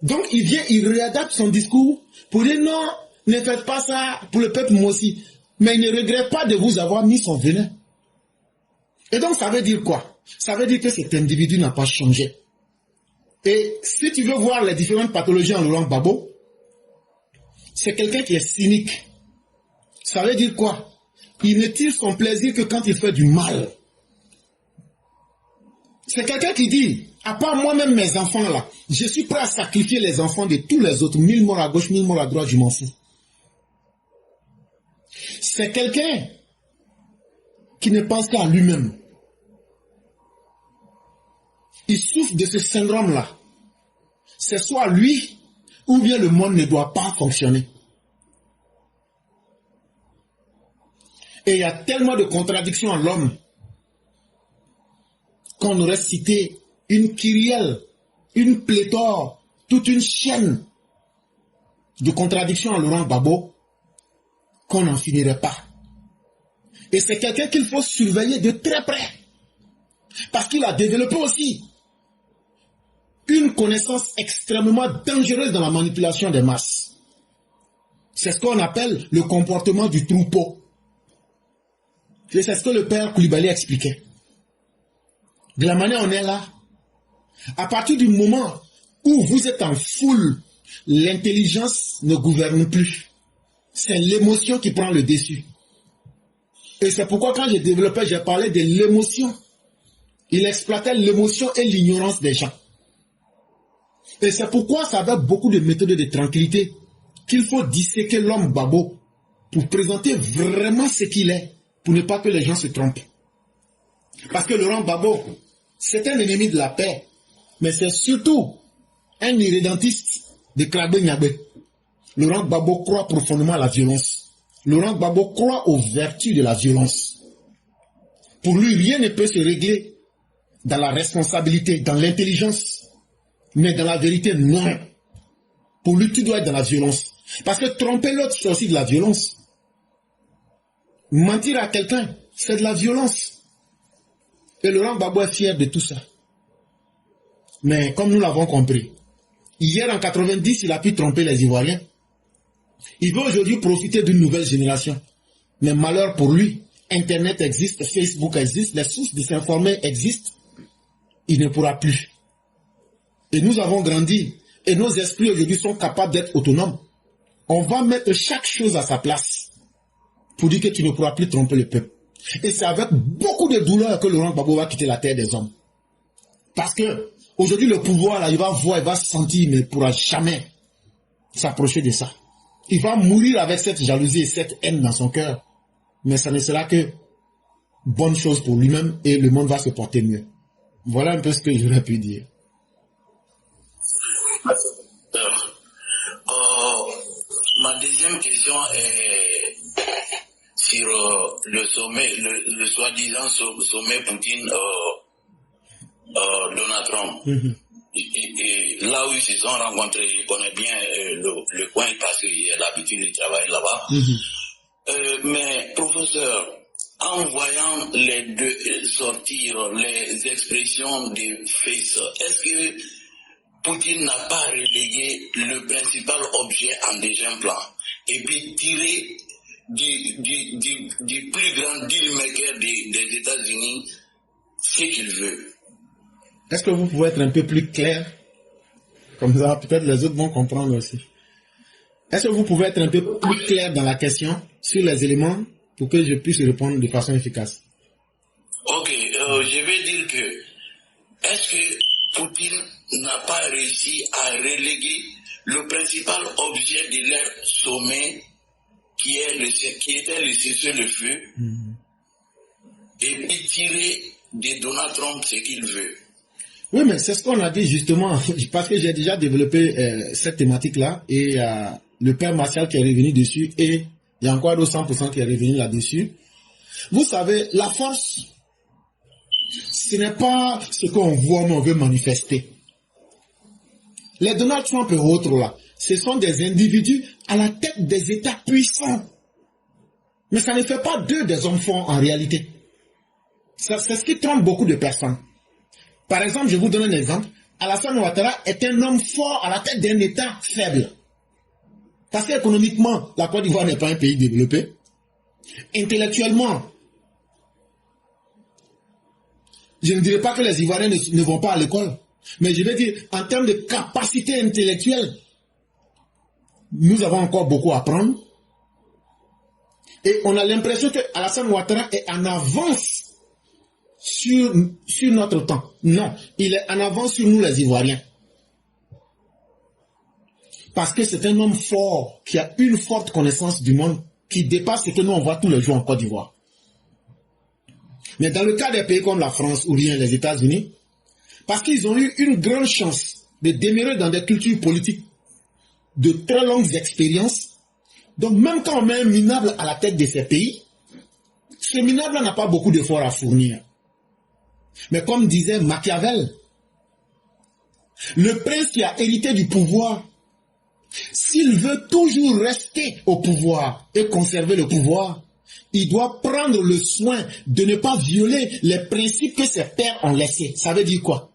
Donc, il vient, il réadapte son discours pour dire non, ne faites pas ça pour le peuple moi aussi. Mais il ne regrette pas de vous avoir mis son venin. Et donc, ça veut dire quoi? Ça veut dire que cet individu n'a pas changé. Et si tu veux voir les différentes pathologies en Laurent Gbagbo, c'est quelqu'un qui est cynique. Ça veut dire quoi? Il ne tire son plaisir que quand il fait du mal. C'est quelqu'un qui dit, à part moi-même mes enfants là, je suis prêt à sacrifier les enfants de tous les autres. 1000 morts à gauche, 1000 morts à droite, je m'en fous. C'est quelqu'un qui ne pense qu'à lui-même. Il souffre de ce syndrome-là. C'est soit lui, ou bien le monde ne doit pas fonctionner. Et il y a tellement de contradictions en l'homme qu'on aurait cité une kyrielle, une pléthore, toute une chaîne de contradictions en Laurent Gbagbo qu'on n'en finirait pas. Et c'est quelqu'un qu'il faut surveiller de très près. Parce qu'il a développé aussi une connaissance extrêmement dangereuse dans la manipulation des masses. C'est ce qu'on appelle le comportement du troupeau. Et c'est ce que le père Koulibaly expliquait. De la manière on est là, à partir du moment où vous êtes en foule, l'intelligence ne gouverne plus. C'est l'émotion qui prend le dessus. Et c'est pourquoi quand j'ai développé, j'ai parlé de l'émotion. Il exploitait l'émotion et l'ignorance des gens. Et c'est pourquoi ça avait beaucoup de méthodes de tranquillité qu'il faut disséquer l'homme Gbagbo pour présenter vraiment ce qu'il est, pour ne pas que les gens se trompent. Parce que Laurent Gbagbo, c'est un ennemi de la paix, mais c'est surtout un irrédentiste de Krabé Niagbé. Laurent Gbagbo croit profondément à la violence. Laurent Gbagbo croit aux vertus de la violence. Pour lui, rien ne peut se régler dans la responsabilité, dans l'intelligence, mais dans la vérité, non. Pour lui, tout doit être dans la violence. Parce que tromper l'autre, c'est aussi de la violence. Mentir à quelqu'un, c'est de la violence. Et Laurent Gbagbo est fier de tout ça. Mais comme nous l'avons compris, hier en 90, il a pu tromper les Ivoiriens. Il veut aujourd'hui profiter d'une nouvelle génération. Mais malheur pour lui, Internet existe, Facebook existe, les sources de s'informer existent. Il ne pourra plus. Et nous avons grandi. Et nos esprits aujourd'hui sont capables d'être autonomes. On va mettre chaque chose à sa place pour dire que tu ne pourras plus tromper le peuple. Et c'est avec beaucoup de douleur que Laurent Gbagbo va quitter la terre des hommes. Parce que aujourd'hui le pouvoir, là, il va voir, il va sentir, mais il ne pourra jamais s'approcher de ça. Il va mourir avec cette jalousie et cette haine dans son cœur. Mais ça ne sera que bonne chose pour lui-même et le monde va se porter mieux. Voilà un peu ce que j'aurais pu dire. Ma deuxième question est sur le sommet, le soi-disant sommet Poutine-Donald Trump. Et là où ils se sont rencontrés, je connais bien le coin parce que j'ai l'habitude de travailler là-bas. Mais professeur, en voyant les deux sortir les expressions de Face, est-ce que Poutine n'a pas relégué le principal objet en deuxième plan et puis tiré du plus grand deal-maker des États-Unis ce qu'il veut? Est-ce que vous pouvez être un peu plus clair? Comme ça, peut-être les autres vont comprendre aussi. Est-ce que vous pouvez être un peu plus clair dans la question sur les éléments pour que je puisse répondre de façon efficace? Ok, je vais dire que est-ce que Poutine n'a pas réussi à reléguer le principal objet de leur sommet qui était le cessez-le-feu, et puis tirer de Donald Trump ce qu'il veut. Oui, mais c'est ce qu'on a dit justement, parce que j'ai déjà développé cette thématique-là, et le père Martial qui est revenu dessus, et il y a encore d'autres 100% qui est revenu là-dessus. Vous savez, la force, ce n'est pas ce qu'on voit, mais on veut manifester. Les Donald Trump et autres là, ce sont des individus à la tête des États puissants. Mais ça ne fait pas d'eux des hommes forts en réalité. C'est ce qui trompe beaucoup de personnes. Par exemple, je vous donne un exemple. Alassane Ouattara est un homme fort à la tête d'un État faible. Parce qu'économiquement, la Côte d'Ivoire n'est pas un pays développé. Intellectuellement, je ne dirais pas que les Ivoiriens ne vont pas à l'école. Mais je vais dire, en termes de capacité intellectuelle, nous avons encore beaucoup à apprendre. Et on a l'impression que Alassane Ouattara est en avance sur notre temps. Non, il est en avance sur nous les Ivoiriens. Parce que c'est un homme fort, qui a une forte connaissance du monde, qui dépasse ce que nous on voit tous les jours en Côte d'Ivoire. Mais dans le cas des pays comme la France ou bien les États-Unis, parce qu'ils ont eu une grande chance de demeurer dans des cultures politiques de très longues expériences, donc même quand on met un minable à la tête de ces pays, ce minable n'a pas beaucoup d'efforts à fournir. Mais comme disait Machiavel, le prince qui a hérité du pouvoir, s'il veut toujours rester au pouvoir et conserver le pouvoir, il doit prendre le soin de ne pas violer les principes que ses pères ont laissés. Ça veut dire quoi?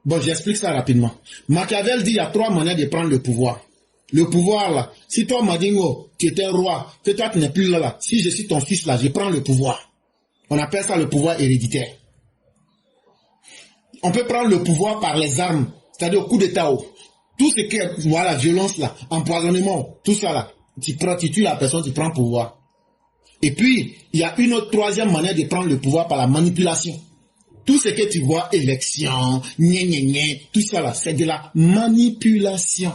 Bon, j'explique ça rapidement. Machiavel dit qu'il y a 3 manières de prendre le pouvoir. Le pouvoir là, si toi Madingo, tu étais roi, que toi tu n'es plus là, si je suis ton fils là, je prends le pouvoir. On appelle ça le pouvoir héréditaire. On peut prendre le pouvoir par les armes, c'est-à-dire au coup d'état. Tout ce qui est, voilà, violence là, empoisonnement, tout ça là, tu tues la personne, tu prends le pouvoir. Et puis, il y a une autre 3e manière de prendre le pouvoir par la manipulation. Tout ce que tu vois, élection, tout ça là, c'est de la manipulation.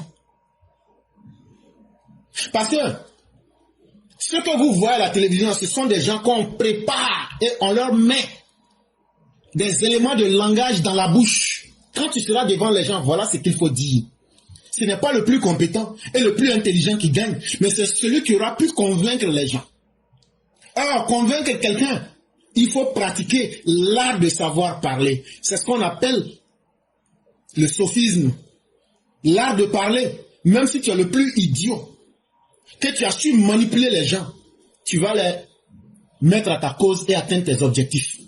Parce que, ce que vous voyez à la télévision, ce sont des gens qu'on prépare et on leur met des éléments de langage dans la bouche. Quand tu seras devant les gens, voilà ce qu'il faut dire. Ce n'est pas le plus compétent et le plus intelligent qui gagne, mais c'est celui qui aura pu convaincre les gens. Alors, convaincre quelqu'un, il faut pratiquer l'art de savoir parler. C'est ce qu'on appelle le sophisme. L'art de parler, même si tu es le plus idiot, que tu as su manipuler les gens, tu vas les mettre à ta cause et atteindre tes objectifs.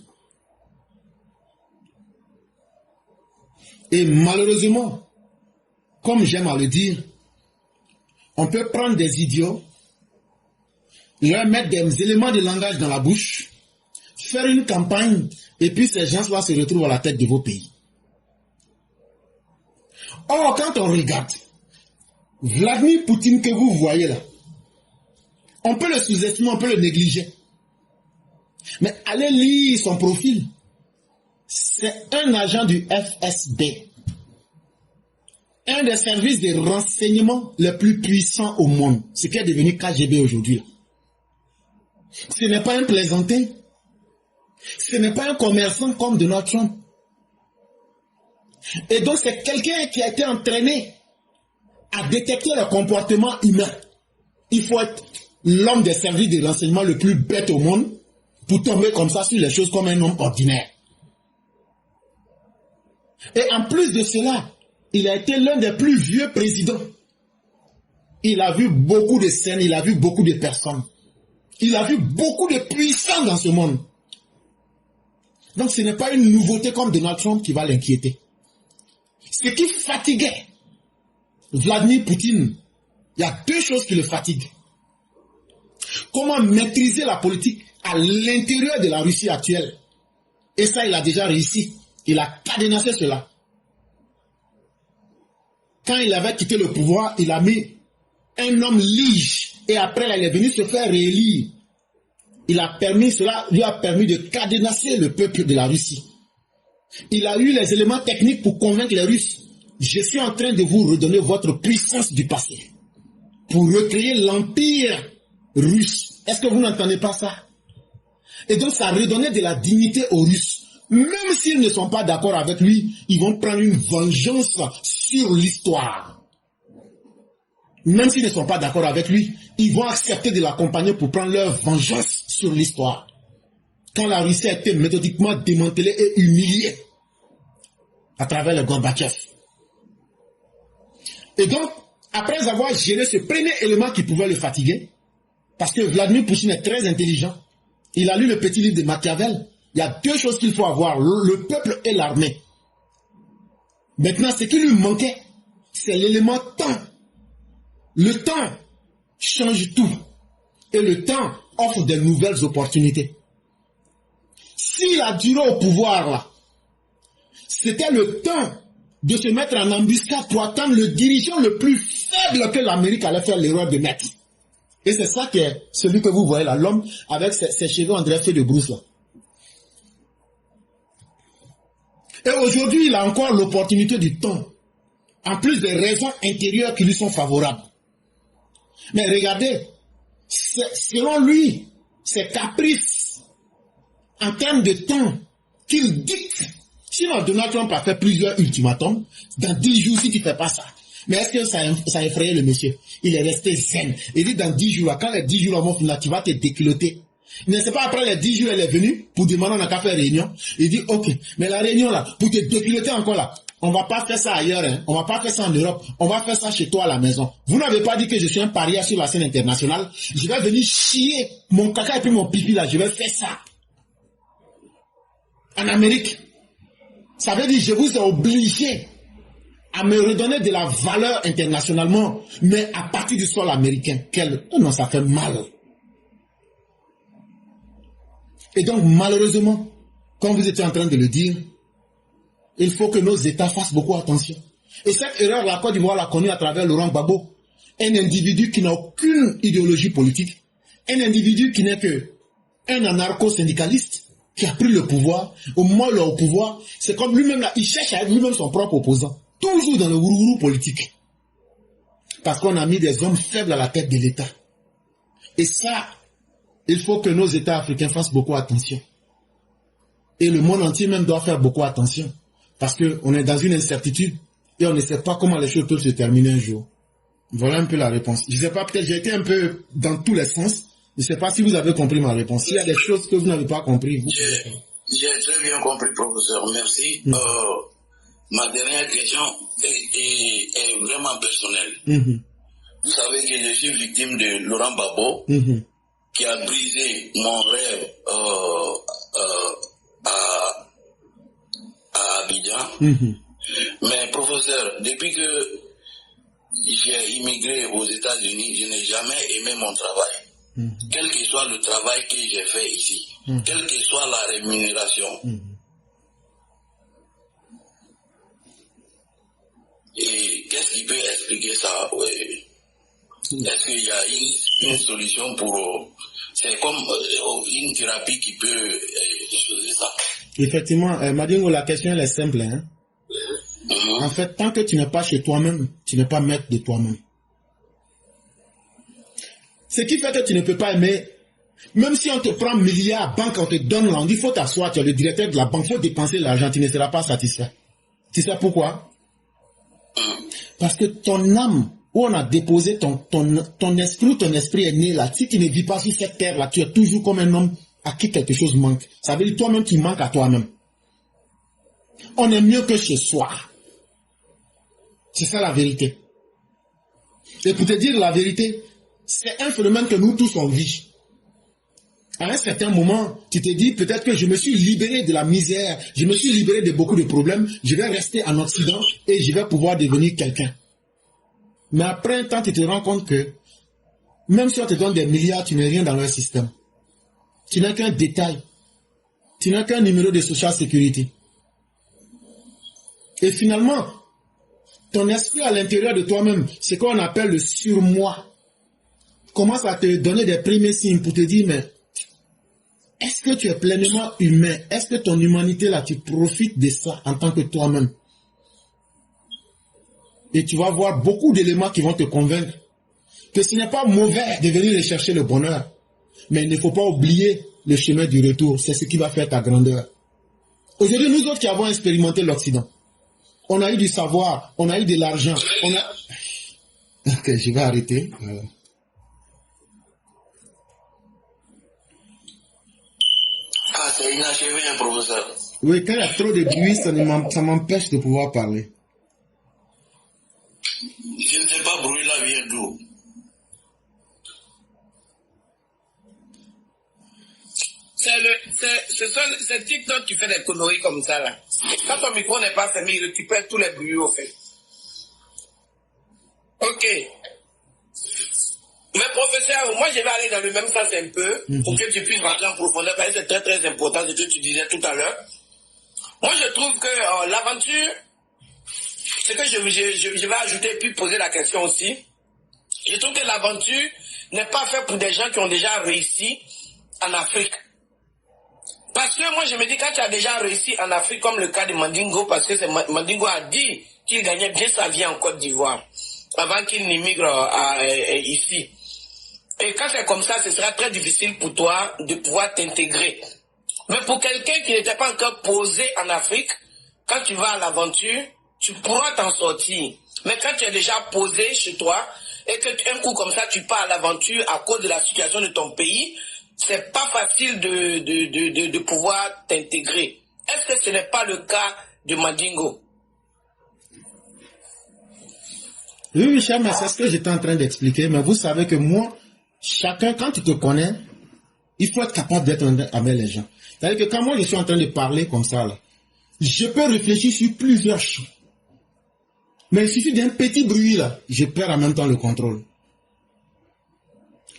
Et malheureusement, comme j'aime à le dire, on peut prendre des idiots, leur mettre des éléments de langage dans la bouche, faire une campagne, et puis ces gens-là se retrouvent à la tête de vos pays. Or, quand on regarde, Vladimir Poutine que vous voyez là, on peut le sous-estimer, on peut le négliger. Mais allez lire son profil. C'est un agent du FSB. Un des services de renseignement les plus puissants au monde. Ce qui est devenu KGB aujourd'hui. Ce n'est pas un plaisantin. Ce n'est pas un commerçant comme Donald Trump. Et donc c'est quelqu'un qui a été entraîné à détecter le comportement humain. Il faut être l'homme des services de renseignement le plus bête au monde pour tomber comme ça sur les choses comme un homme ordinaire. Et en plus de cela, il a été l'un des plus vieux présidents. Il a vu beaucoup de scènes, il a vu beaucoup de personnes. Il a vu beaucoup de puissants dans ce monde. Donc ce n'est pas une nouveauté comme Donald Trump qui va l'inquiéter. Ce qui fatiguait Vladimir Poutine, il y a 2 choses qui le fatiguent. Comment maîtriser la politique à l'intérieur de la Russie actuelle. Et ça, il a déjà réussi. Il a cadenassé cela. Quand il avait quitté le pouvoir, il a mis un homme lige. Et après, là, il est venu se faire réélire. Cela lui a permis de cadenasser le peuple de la Russie. Il a eu les éléments techniques pour convaincre les Russes. Je suis en train de vous redonner votre puissance du passé. Pour recréer l'empire Russes. Est-ce que vous n'entendez pas ça? Et donc ça redonnait de la dignité aux Russes. Même s'ils ne sont pas d'accord avec lui, ils vont prendre une vengeance sur l'histoire. Même s'ils ne sont pas d'accord avec lui, ils vont accepter de l'accompagner pour prendre leur vengeance sur l'histoire. Quand la Russie a été méthodiquement démantelée et humiliée à travers le Gorbatchev. Et donc, après avoir géré ce premier élément qui pouvait le fatiguer, parce que Vladimir Poutine est très intelligent, il a lu le petit livre de Machiavel. Il y a deux choses qu'il faut avoir, le peuple et l'armée. Maintenant, ce qui lui manquait, c'est l'élément temps. Le temps change tout. Et le temps offre de nouvelles opportunités. S'il a duré au pouvoir, là, c'était le temps de se mettre en embuscade pour attendre le dirigeant le plus faible que l'Amérique allait faire l'erreur de mettre. Et c'est ça qui est celui que vous voyez là, l'homme avec ses cheveux en dressé de brousse là. Et aujourd'hui, il a encore l'opportunité du temps, en plus des raisons intérieures qui lui sont favorables. Mais regardez, selon lui, ses caprices, en termes de temps, qu'il dicte. Sinon, Donald Trump a fait plusieurs ultimatums. Dans 10 jours, si tu ne fais pas ça. Mais est-ce que ça a effrayé le monsieur? Il est resté zen. Il dit dans 10 jours, quand les 10 jours vont finir, tu vas te déculoter. Mais c'est pas après les 10 jours, elle est venue pour demander on n'a qu'à faire réunion. Il dit, ok, mais la réunion là, pour te déculoter encore là, on va pas faire ça ailleurs, hein. On va pas faire ça en Europe, on va faire ça chez toi à la maison. Vous n'avez pas dit que je suis un paria sur la scène internationale. Je vais venir chier mon caca et puis mon pipi là, je vais faire ça. En Amérique. Ça veut dire je vous ai obligé à me redonner de la valeur internationalement, mais à partir du sol américain. Oh non, ça fait mal. Et donc, malheureusement, comme vous étiez en train de le dire, il faut que nos États fassent beaucoup attention. Et cette erreur, la Côte d'Ivoire l'a connue à travers Laurent Gbagbo, un individu qui n'a aucune idéologie politique, un individu qui n'est qu'un anarcho-syndicaliste, qui a pris le pouvoir. Au moment où il est au pouvoir, c'est comme lui-même là, il cherche à être lui-même son propre opposant. Toujours dans le gourou politique. Parce qu'on a mis des hommes faibles à la tête de l'État. Et ça, il faut que nos États africains fassent beaucoup attention. Et le monde entier même doit faire beaucoup attention. Parce qu'on est dans une incertitude et on ne sait pas comment les choses peuvent se terminer un jour. Voilà un peu la réponse. Je ne sais pas, peut-être j'ai été un peu dans tous les sens. Je ne sais pas si vous avez compris ma réponse. S'il y a des choses que vous n'avez pas compris, vous... J'ai très bien compris, professeur. Merci. Ma dernière question est vraiment personnelle. Vous savez que je suis victime de Laurent Gbagbo, qui a brisé mon rêve à Abidjan. Mais professeur, depuis que j'ai immigré aux États-Unis, je n'ai jamais aimé mon travail. Quel que soit le travail que j'ai fait ici, quelle que soit la rémunération. Et qu'est-ce qui peut expliquer ça? Est-ce qu'il y a une solution pour... C'est comme une thérapie qui peut changer ça? Effectivement, Madingo, la question elle est simple. Hein? En fait, tant que tu n'es pas chez toi-même, tu n'es pas maître de toi-même. Ce qui fait que tu ne peux pas aimer, même si on te prend milliards, banque, on te donne l'argent, il faut t'asseoir, tu es le directeur de la banque, il faut dépenser l'argent, tu ne seras pas satisfait. Tu sais pourquoi? Parce que ton âme, où on a déposé ton esprit est né là, si tu ne vis pas sur cette terre là, tu es toujours comme un homme à qui quelque chose manque. Ça veut dire toi-même tu manques à toi-même. On est mieux que chez soi. C'est ça la vérité. Et pour te dire la vérité, c'est un phénomène que nous tous on vit. À un certain moment, tu te dis peut-être que je me suis libéré de la misère, je me suis libéré de beaucoup de problèmes, je vais rester en Occident et je vais pouvoir devenir quelqu'un. Mais après un temps, tu te rends compte que même si on te donne des milliards, tu n'es rien dans leur système. Tu n'as qu'un détail. Tu n'as qu'un numéro de social security. Et finalement, ton esprit à l'intérieur de toi-même, c'est qu'on appelle le surmoi, commence à te donner des premiers signes pour te dire, mais est-ce que tu es pleinement humain? Est-ce que ton humanité là, tu profites de ça en tant que toi-même? Et tu vas voir beaucoup d'éléments qui vont te convaincre que ce n'est pas mauvais de venir rechercher le bonheur, mais il ne faut pas oublier le chemin du retour. C'est ce qui va faire ta grandeur. Aujourd'hui, nous autres qui avons expérimenté l'Occident, on a eu du savoir, on a eu de l'argent, on a... Ok, je vais arrêter. Ah, c'est inachevé, professeur. Oui, quand il y a trop de bruit, ça m'empêche de pouvoir parler. Je ne sais pas, bruit là vient d'où? C'est TikTok qui fait des conneries comme ça là. Quand ton micro n'est pas fermé, il récupère tous les bruits au fait. Ok. Mais professeur, moi je vais aller dans le même sens un peu pour que tu puisses rentrer en profondeur parce que c'est très très important ce que tu disais tout à l'heure. Moi je trouve que l'aventure, ce que je vais ajouter puis poser la question aussi, je trouve que l'aventure n'est pas faite pour des gens qui ont déjà réussi en Afrique. Parce que moi je me dis quand tu as déjà réussi en Afrique comme le cas de Mandingo, parce que Mandingo a dit qu'il gagnait bien sa vie en Côte d'Ivoire avant qu'il n'immigre ici. Et quand c'est comme ça, ce sera très difficile pour toi de pouvoir t'intégrer. Mais pour quelqu'un qui n'était pas encore posé en Afrique, quand tu vas à l'aventure, tu pourras t'en sortir. Mais quand tu es déjà posé chez toi, et que un coup comme ça, tu pars à l'aventure à cause de la situation de ton pays, c'est pas facile de pouvoir t'intégrer. Est-ce que ce n'est pas le cas de Mandingo? Oui, Michel, mais c'est ce que j'étais en train d'expliquer. Mais vous savez que moi, chacun, quand tu te connais, il faut être capable d'être avec les gens. C'est-à-dire que quand moi je suis en train de parler comme ça, là, je peux réfléchir sur plusieurs choses. Mais il suffit d'un petit bruit, là, je perds en même temps le contrôle.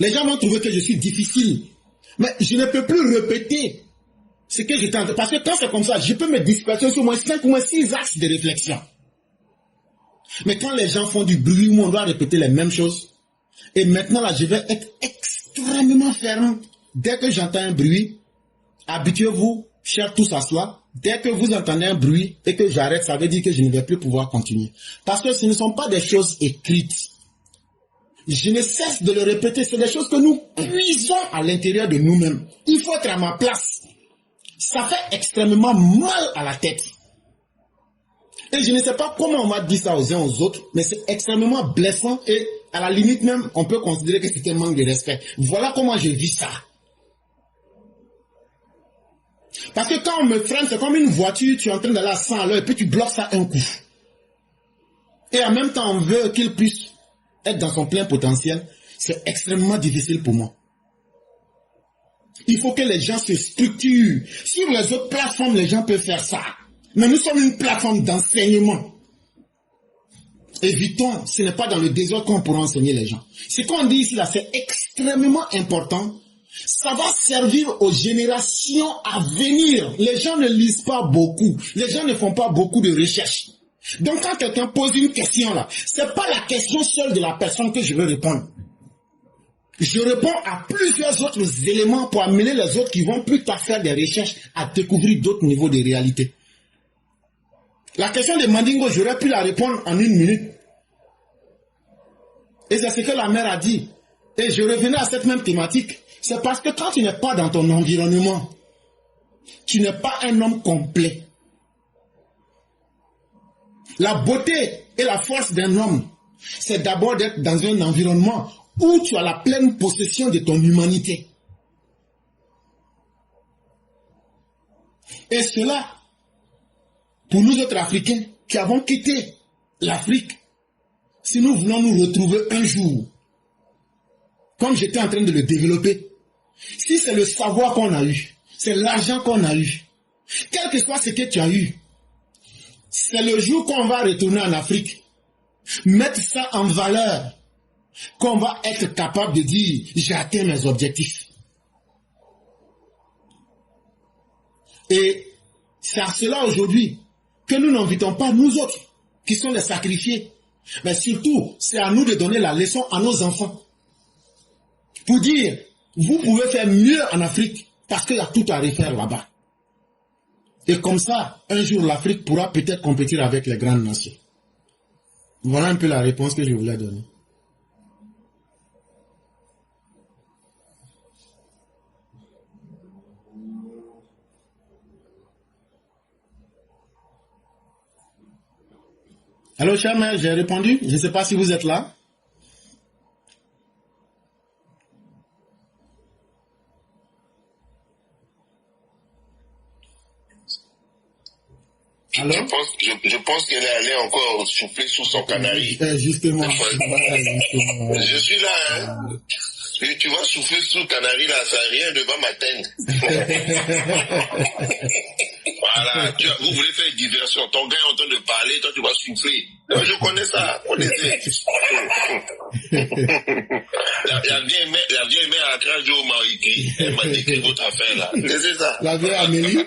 Les gens vont trouver que je suis difficile. Mais je ne peux plus répéter ce que j'étais en train de... Parce que quand c'est comme ça, je peux me disperser sur moins 5 ou moins 6 axes de réflexion. Mais quand les gens font du bruit où on doit répéter les mêmes choses, et maintenant là, je vais être extrêmement ferme. Dès que j'entends un bruit, habituez-vous, chers tous à cela. Dès que vous entendez un bruit et que j'arrête, ça veut dire que je ne vais plus pouvoir continuer. Parce que ce ne sont pas des choses écrites. Je ne cesse de le répéter, c'est des choses que nous puisons à l'intérieur de nous-mêmes. Il faut être à ma place. Ça fait extrêmement mal à la tête. Et je ne sais pas comment on va dire ça aux uns aux autres, mais c'est extrêmement blessant et à la limite même, on peut considérer que c'est un manque de respect. Voilà comment je vis ça. Parce que quand on me freine, c'est comme une voiture, tu es en train d'aller à 100 à l'heure et puis tu bloques ça un coup. Et en même temps, on veut qu'il puisse être dans son plein potentiel. C'est extrêmement difficile pour moi. Il faut que les gens se structurent. Sur les autres plateformes, les gens peuvent faire ça. Mais nous sommes une plateforme d'enseignement. Évitons, ce n'est pas dans le désordre qu'on pourra enseigner les gens. Ce qu'on dit ici, là, c'est extrêmement important. Ça va servir aux générations à venir. Les gens ne lisent pas beaucoup. Les gens ne font pas beaucoup de recherches. Donc quand quelqu'un pose une question là, c'est pas la question seule de la personne que je veux répondre. Je réponds à plusieurs autres éléments pour amener les autres qui vont plus tard faire des recherches à découvrir d'autres niveaux de réalité. La question de Mandingo, j'aurais pu la répondre en 1 minute. Et c'est ce que la mère a dit. Et je revenais à cette même thématique. C'est parce que quand tu n'es pas dans ton environnement, tu n'es pas un homme complet. La beauté et la force d'un homme, c'est d'abord d'être dans un environnement où tu as la pleine possession de ton humanité. Et cela, pour nous autres Africains qui avons quitté l'Afrique, si nous voulons nous retrouver un jour, comme j'étais en train de le développer, si c'est le savoir qu'on a eu, c'est l'argent qu'on a eu, quel que soit ce que tu as eu, c'est le jour qu'on va retourner en Afrique, mettre ça en valeur, qu'on va être capable de dire, j'ai atteint mes objectifs. Et c'est à cela aujourd'hui que nous n'invitons pas nous autres, qui sont les sacrifiés. Mais surtout, c'est à nous de donner la leçon à nos enfants. Pour dire, vous pouvez faire mieux en Afrique, parce qu'il y a tout à refaire là-bas. Et comme ça, un jour, l'Afrique pourra peut-être compétir avec les grandes nations. Voilà un peu la réponse que je voulais donner. Allô, cher maire, j'ai répondu. Je ne sais pas si vous êtes là. Allô? Je pense qu'elle est allée encore souffler sous son canari. Justement. Je suis là, hein. Et tu vas souffler sous le canari, là, ça rien ne va m'atteindre. Voilà, vous voulez faire une diversion. Ton gars est en train de parler, toi tu vas souffler. Je connais ça, connaissez. La vieille mère à Krajo m'a écrit, elle m'a décrit votre affaire là. C'est ça. La vieille Amélie.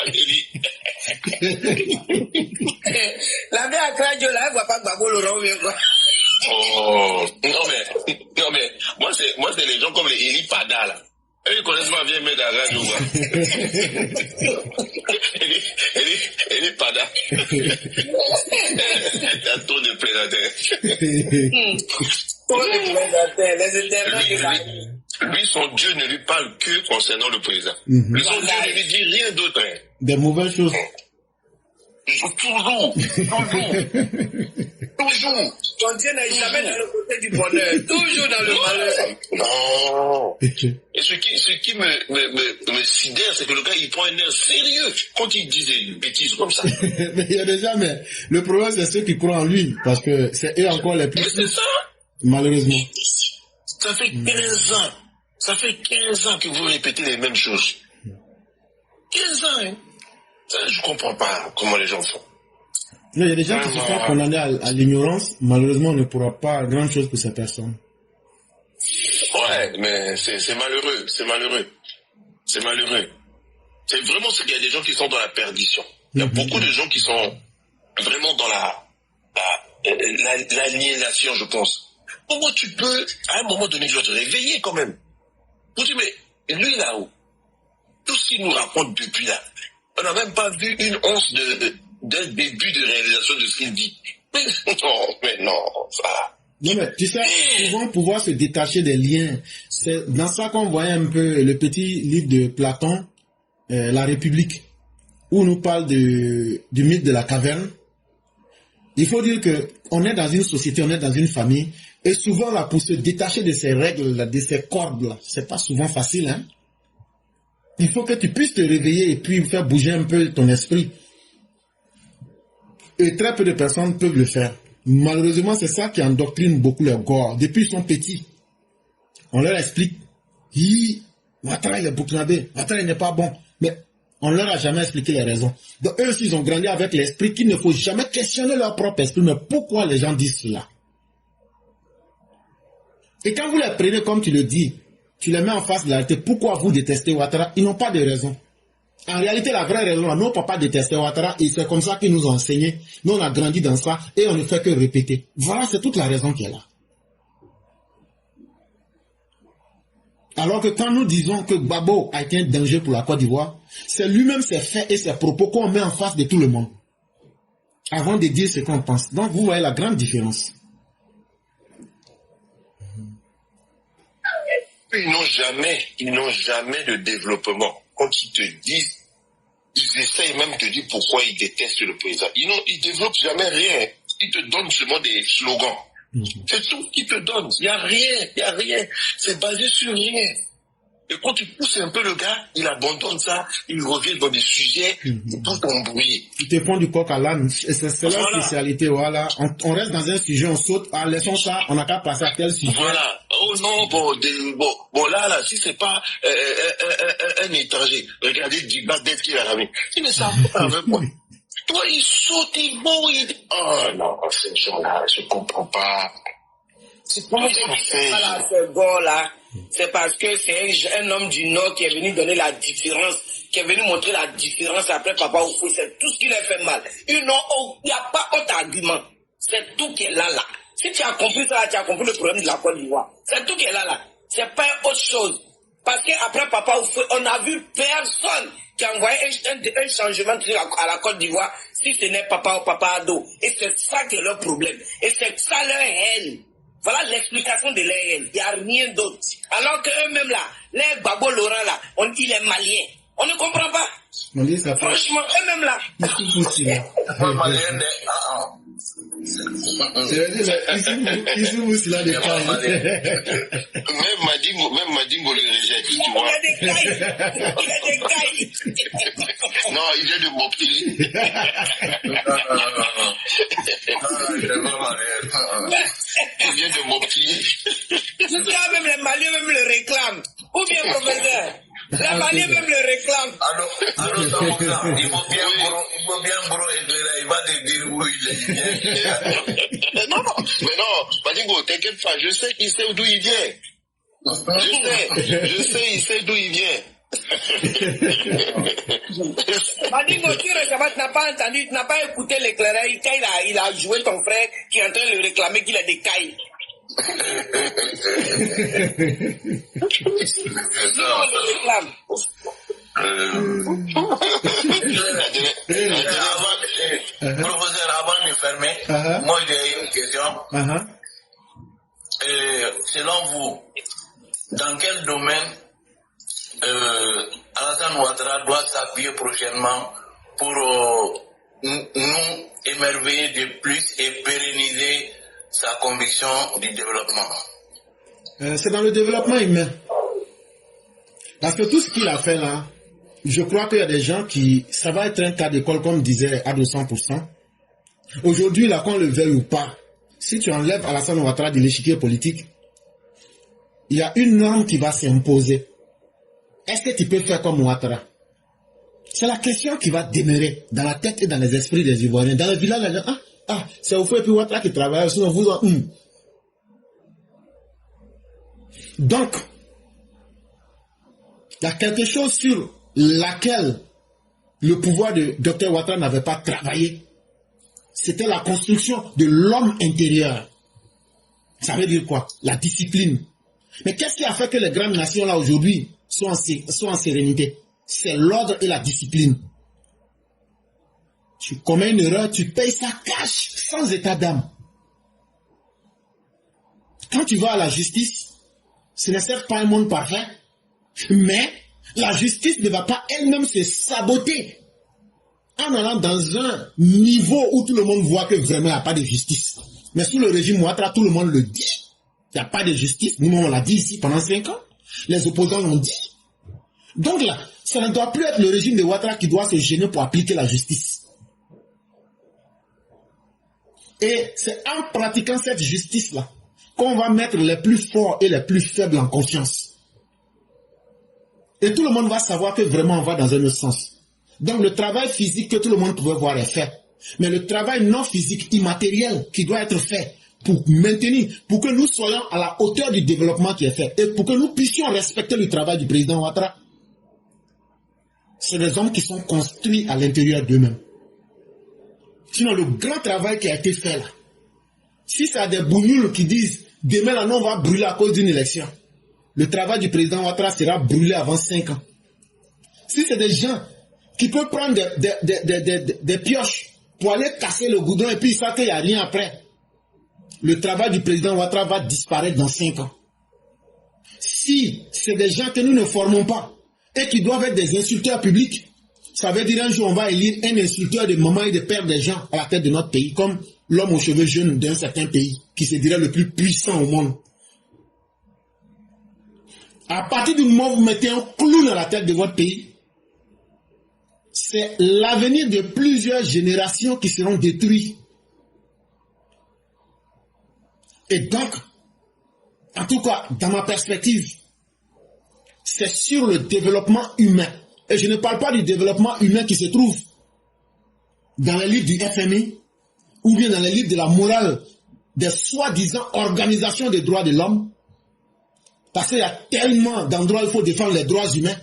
Amélie. La vieille à Krajo là, elle voit pas Gbagbo Laurent vient quoi. Oh, non mais, moi c'est les gens comme les Eli Pada là. Ils connaissent ma vieille mère d'Arajo, quoi. Eli Pada. Il y a trop de plaisanteries. Trop de plaisanteries, les internautes. Lui, son Dieu ne lui parle que concernant le président. Son Dieu ne lui dit rien d'autre. Hein. Des mauvaises choses. Toujours. Ton Dieu n'est jamais dans le côté du bonheur, toujours dans le malheur. Non. Et ce qui me sidère, c'est que le gars, il prend un air sérieux quand il dit des bêtises comme ça. Mais il y a des gens, mais le problème, c'est ceux qui croient en lui, parce que c'est eux encore les plus... Mais c'est ça. Malheureusement. Ça fait 15 ans. Ça fait 15 ans que vous répétez les mêmes choses. 15 ans, hein. Ça, je comprends pas comment les gens font. Il y a des gens qui se font condamner à l'ignorance. Malheureusement, on ne pourra pas grand chose pour ces personnes. Ouais, mais c'est malheureux. C'est malheureux. C'est malheureux. C'est vraiment ce qu'il y a des gens qui sont dans la perdition. Il y a beaucoup de gens qui sont vraiment dans l'aliénation, je pense. Comment tu peux, à un moment donné, te réveiller quand même? Vous dites, mais lui là-haut, tout ce qu'il nous raconte depuis là, on n'a même pas vu une once d'un début de réalisation de ce qu'il dit. Mais non, ça... Non, mais tu sais, souvent pouvoir se détacher des liens, c'est dans ça qu'on voyait un peu le petit livre de Platon, La République, où on nous parle du mythe de la caverne. Il faut dire que on est dans une société, on est dans une famille, et souvent là, pour se détacher de ces règles, là, de ces cordes là, c'est pas souvent facile, hein. Il faut que tu puisses te réveiller et puis faire bouger un peu ton esprit. Et très peu de personnes peuvent le faire. Malheureusement, c'est ça qui endoctrine beaucoup les gars. Depuis ils sont petits, on leur explique, Ouattara il est burkinabé, Ouattara il n'est pas bon. Mais on leur a jamais expliqué les raisons. Donc eux aussi, ils ont grandi avec l'esprit qu'il ne faut jamais questionner leur propre esprit. Mais pourquoi les gens disent cela? Et quand vous les prenez comme tu le dis, tu les mets en face de la réalité, pourquoi vous détestez Ouattara? Ils n'ont pas de raison. En réalité, la vraie raison, nos papas détestaient Ouattara et c'est comme ça qu'ils nous ont enseigné. Nous, on a grandi dans ça et on ne fait que répéter. Voilà, c'est toute la raison qui est là. Alors que quand nous disons que Gbagbo a été un danger pour la Côte d'Ivoire, c'est lui-même ses faits et ses propos qu'on met en face de tout le monde. Avant de dire ce qu'on pense. Donc, vous voyez la grande différence. Ils n'ont jamais de développement. Quand ils te disent, ils essayent même de te dire pourquoi ils détestent le président. Ils développent jamais rien. Ils te donnent seulement des slogans. C'est tout qu'ils te donnent. Il n'y a rien. C'est basé sur rien. Et quand tu pousses un peu le gars, il abandonne ça, il revient dans des sujets tout embrouillés. Tu te prends du coq à l'âne. C'est leur spécialité, voilà. On reste dans un sujet, on saute, laissons ça, on n'a qu'à passer à tel sujet. Voilà. Oh non, bon là, si c'est pas un étranger, regardez Djiba d'être qu'il a ramené. Mais ça va avec moi. Toi, il saute, il bouille. Oh non, ces gens-là, je comprends pas. C'est pas ce qu'on fait. Voilà, ce gars-là, c'est parce que c'est un homme du Nord qui est venu donner la différence, qui est venu montrer la différence après Papa Oufou. C'est tout ce qui leur fait mal. Il n'y a pas autre argument. C'est tout qui est là. Si tu as compris ça, tu as compris le problème de la Côte d'Ivoire. C'est tout qui est là. C'est pas autre chose. Parce qu'après Papa Oufou, on n'a vu personne qui a envoyé un changement à la Côte d'Ivoire si ce n'est Papa Ado. Et c'est ça qui est leur problème. Et c'est ça leur haine. Voilà l'explication de leur haine. Il n'y a rien d'autre. Alors qu'eux-mêmes là, les Gbagbo Laurent là, il est malien. On ne comprend pas. Franchement, eux-mêmes là. Même Madingo le rejette, tu vois. Il a des cailles. Non, il vient de Mopti. Il vient de Mopti. Jusqu'à même les Maliens même le réclament. Ou bien professeur. Les Maliens même le réclament. Alors, il faut bien gros éclairer, il va te dire où il est. Non, mais non, Madingo, t'inquiète pas, je sais qu'il sait d'où il vient. Je sais, il sait d'où il vient. Madingo, tu récemment, tu n'as pas entendu, tu n'as pas écouté l'éclairage, il a joué ton frère qui est en train de le réclamer qu'il a des cailles. Non, on le réclame. Professeur, avant de fermer, moi j'ai une question. Selon vous, dans quel domaine Alassane Ouattara doit s'appuyer prochainement pour nous émerveiller de plus et pérenniser sa conviction du développement? C'est dans le développement humain. Parce que tout ce qu'il a fait là, je crois qu'il y a des gens qui, ça va être un cas d'école comme disait à 200%. Aujourd'hui, là, qu'on le veuille ou pas, si tu enlèves Alassane Ouattara de l'échiquier politique, il y a une norme qui va s'imposer. Est-ce que tu peux faire comme Ouattara? C'est la question qui va demeurer dans la tête et dans les esprits des Ivoiriens. Dans le village, les gens, c'est au fait puis Ouattara qui travaille, sinon vous Donc, il y a quelque chose sur laquelle le pouvoir de Dr Ouattara n'avait pas travaillé. C'était la construction de l'homme intérieur. Ça veut dire quoi? La discipline. Mais qu'est-ce qui a fait que les grandes nations là aujourd'hui sont en sérénité? C'est l'ordre et la discipline. Tu commets une erreur, tu payes ça cash, sans état d'âme. Quand tu vas à la justice, ce n'est certes pas un monde parfait, mais la justice ne va pas elle-même se saboter en allant dans un niveau où tout le monde voit que vraiment il n'y a pas de justice. Mais sous le régime Ouattara, tout le monde le dit. Il n'y a pas de justice. Nous, on l'a dit ici pendant 5 ans. Les opposants l'ont dit. Donc là, ça ne doit plus être le régime de Ouattara qui doit se gêner pour appliquer la justice. Et c'est en pratiquant cette justice-là qu'on va mettre les plus forts et les plus faibles en confiance. Et tout le monde va savoir que vraiment on va dans un autre sens. Donc le travail physique que tout le monde pouvait voir est fait. Mais le travail non physique, immatériel, qui doit être fait pour maintenir, pour que nous soyons à la hauteur du développement qui est fait et pour que nous puissions respecter le travail du président Ouattara, c'est des hommes qui sont construits à l'intérieur d'eux-mêmes. Sinon, le grand travail qui a été fait là, si ça a des bougnoules qui disent demain là, on va brûler à cause d'une élection, le travail du président Ouattara sera brûlé avant 5 ans. Si c'est des gens qui peuvent prendre des pioches pour aller casser le goudron et puis ils savent qu'il n'y a rien après, le travail du président Ouattara va disparaître dans 5 ans. Si c'est des gens que nous ne formons pas et qui doivent être des insulteurs publics, ça veut dire un jour on va élire un insulteur de maman et de père des gens à la tête de notre pays, comme l'homme aux cheveux jaunes d'un certain pays, qui se dirait le plus puissant au monde. À partir du moment où vous mettez un clown à la tête de votre pays, c'est l'avenir de plusieurs générations qui seront détruits. Et donc, en tout cas, dans ma perspective, c'est sur le développement humain. Et je ne parle pas du développement humain qui se trouve dans les livres du FMI ou bien dans les livres de la morale des soi-disant organisations des droits de l'homme. Parce qu'il y a tellement d'endroits où il faut défendre les droits humains.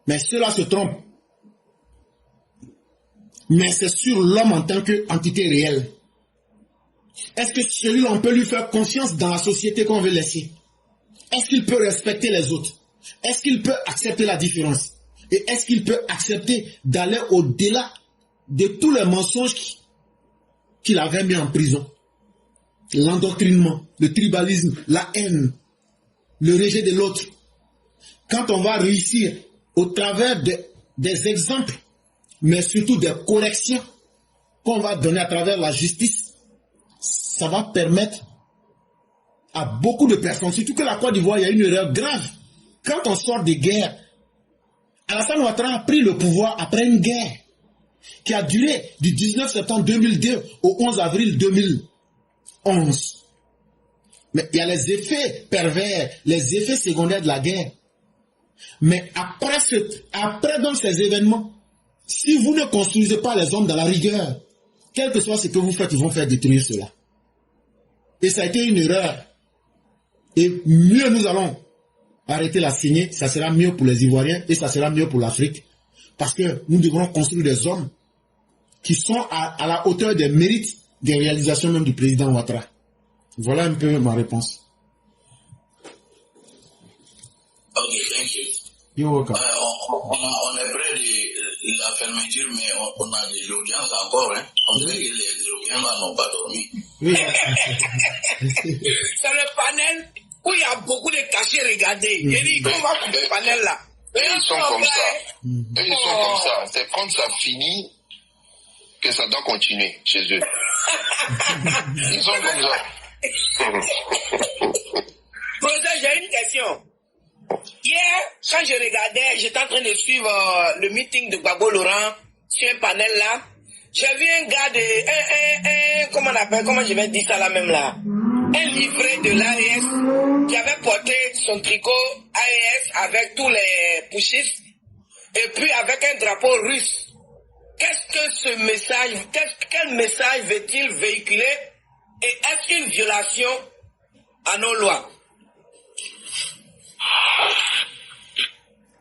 Mais ceux-là se trompent. Mais c'est sur l'homme en tant qu'entité réelle. Est-ce que celui-là, on peut lui faire confiance dans la société qu'on veut laisser? Est-ce qu'il peut respecter les autres? Est-ce qu'il peut accepter la différence? Et est-ce qu'il peut accepter d'aller au-delà de tous les mensonges qu'il avait mis en prison? L'endoctrinement, le tribalisme, la haine, le rejet de l'autre. Quand on va réussir au travers des exemples, mais surtout des corrections qu'on va donner à travers la justice, ça va permettre à beaucoup de personnes, surtout que la Côte d'Ivoire, il y a une erreur grave. Quand on sort des guerres, Alassane Ouattara a pris le pouvoir après une guerre qui a duré du 19 septembre 2002 au 11 avril 2011. Mais il y a les effets pervers, les effets secondaires de la guerre. Mais après donc ces événements, si vous ne construisez pas les hommes dans la rigueur, quel que soit ce que vous faites, ils vont faire détruire cela. Et ça a été une erreur. Et mieux nous allons arrêter la saignée, ça sera mieux pour les Ivoiriens et ça sera mieux pour l'Afrique. Parce que nous devrons construire des hommes qui sont à la hauteur des mérites, des réalisations même du président Ouattara. Voilà un peu ma réponse. Ok, thank you. You're welcome. On est près de la fermeture, mais on a de l'audience encore. Hein. On dirait que les Européens n'ont pas dormi. Oui. C'est le panel où il y a beaucoup de cachets, regardez. Il dit, comment va couper le panel là? Ils sont comme ça. Ils sont comme ça. C'est quand ça finit que ça doit continuer chez eux. Ils sont comme ça. Professeur, j'ai une question. Hier, quand je regardais, j'étais en train de suivre le meeting de Gbagbo Laurent sur un panel là. J'ai vu un gars de comment je vais dire ça là même là, un livret de l'AES qui avait porté son tricot AES avec tous les pushistes et puis avec un drapeau russe. Qu'est-ce que ce message, quel message veut-il véhiculer et est-ce une violation à nos lois?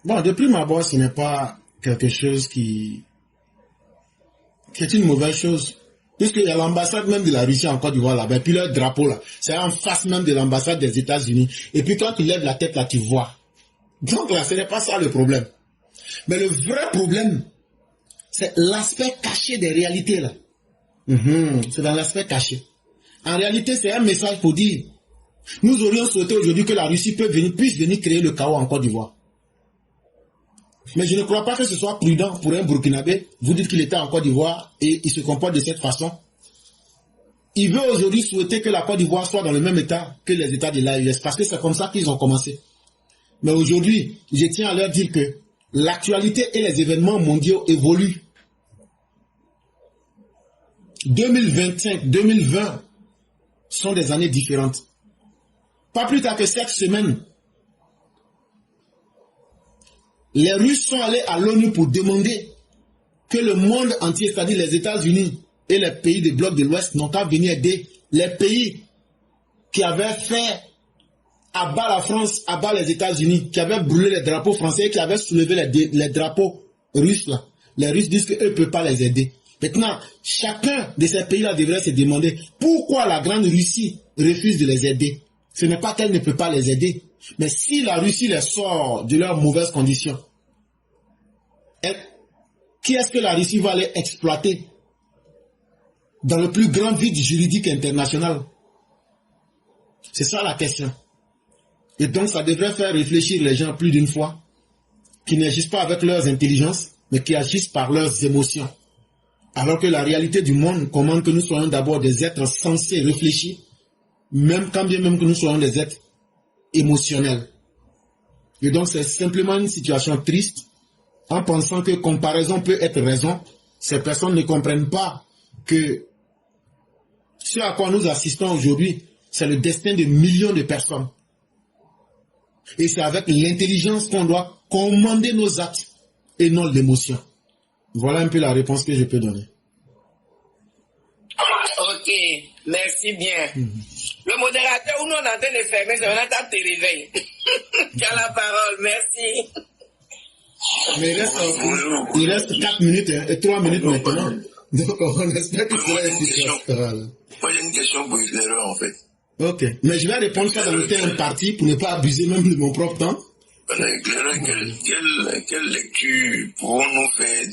Bon, de prime abord, ce n'est pas quelque chose qui est une mauvaise chose. Puisqu'il y a l'ambassade même de la Russie en Côte d'Ivoire là-bas, et puis leur drapeau là, c'est en face même de l'ambassade des États-Unis. Et puis quand tu lèves la tête là, tu vois. Donc là, ce n'est pas ça le problème. Mais le vrai problème, c'est l'aspect caché des réalités là. C'est dans l'aspect caché. En réalité, c'est un message pour dire, nous aurions souhaité aujourd'hui que la Russie puisse venir créer le chaos en Côte d'Ivoire. Mais je ne crois pas que ce soit prudent pour un Burkinabé. Vous dites qu'il était en Côte d'Ivoire et il se comporte de cette façon. Il veut aujourd'hui souhaiter que la Côte d'Ivoire soit dans le même état que les états de l'AES parce que c'est comme ça qu'ils ont commencé. Mais aujourd'hui, je tiens à leur dire que l'actualité et les événements mondiaux évoluent. 2025, 2020 sont des années différentes. Pas plus tard que cette semaine, les Russes sont allés à l'ONU pour demander que le monde entier, c'est-à-dire les États-Unis et les pays du bloc de l'Ouest, n'ont qu'à venir aider les pays qui avaient fait abat la France, abat les États-Unis, qui avaient brûlé les drapeaux français, qui avaient soulevé les drapeaux russes. Là. Les Russes disent qu'eux ne peuvent pas les aider. Maintenant, chacun de ces pays-là devrait se demander pourquoi la grande Russie refuse de les aider. Ce n'est pas qu'elle ne peut pas les aider. Mais si la Russie les sort de leurs mauvaises conditions, qui est-ce que la Russie va aller exploiter dans le plus grand vide juridique international? C'est ça la question. Et donc ça devrait faire réfléchir les gens plus d'une fois, qui n'agissent pas avec leurs intelligences, mais qui agissent par leurs émotions. Alors que la réalité du monde commande que nous soyons d'abord des êtres censés réfléchir, même quand bien même que nous soyons des êtres émotionnel. Et donc c'est simplement une situation triste en pensant que comparaison peut être raison. Ces personnes ne comprennent pas que ce à quoi nous assistons aujourd'hui, c'est le destin de millions de personnes. Et c'est avec l'intelligence qu'on doit commander nos actes et non l'émotion. Voilà un peu la réponse que je peux donner. Ok, merci bien. Le modérateur, où nous on est en train de fermer, c'est maintenant que tu te réveilles. Tu as la parole, merci. Mais il reste 4 minutes et 3 minutes maintenant. Donc on espère que cela est efficace. Moi j'ai une question pour éclairer en fait. Ok, mais je vais répondre ça dans le temps imparti pour ne pas abuser même de mon propre temps. Éclairer, quelle lecture pouvons-nous faire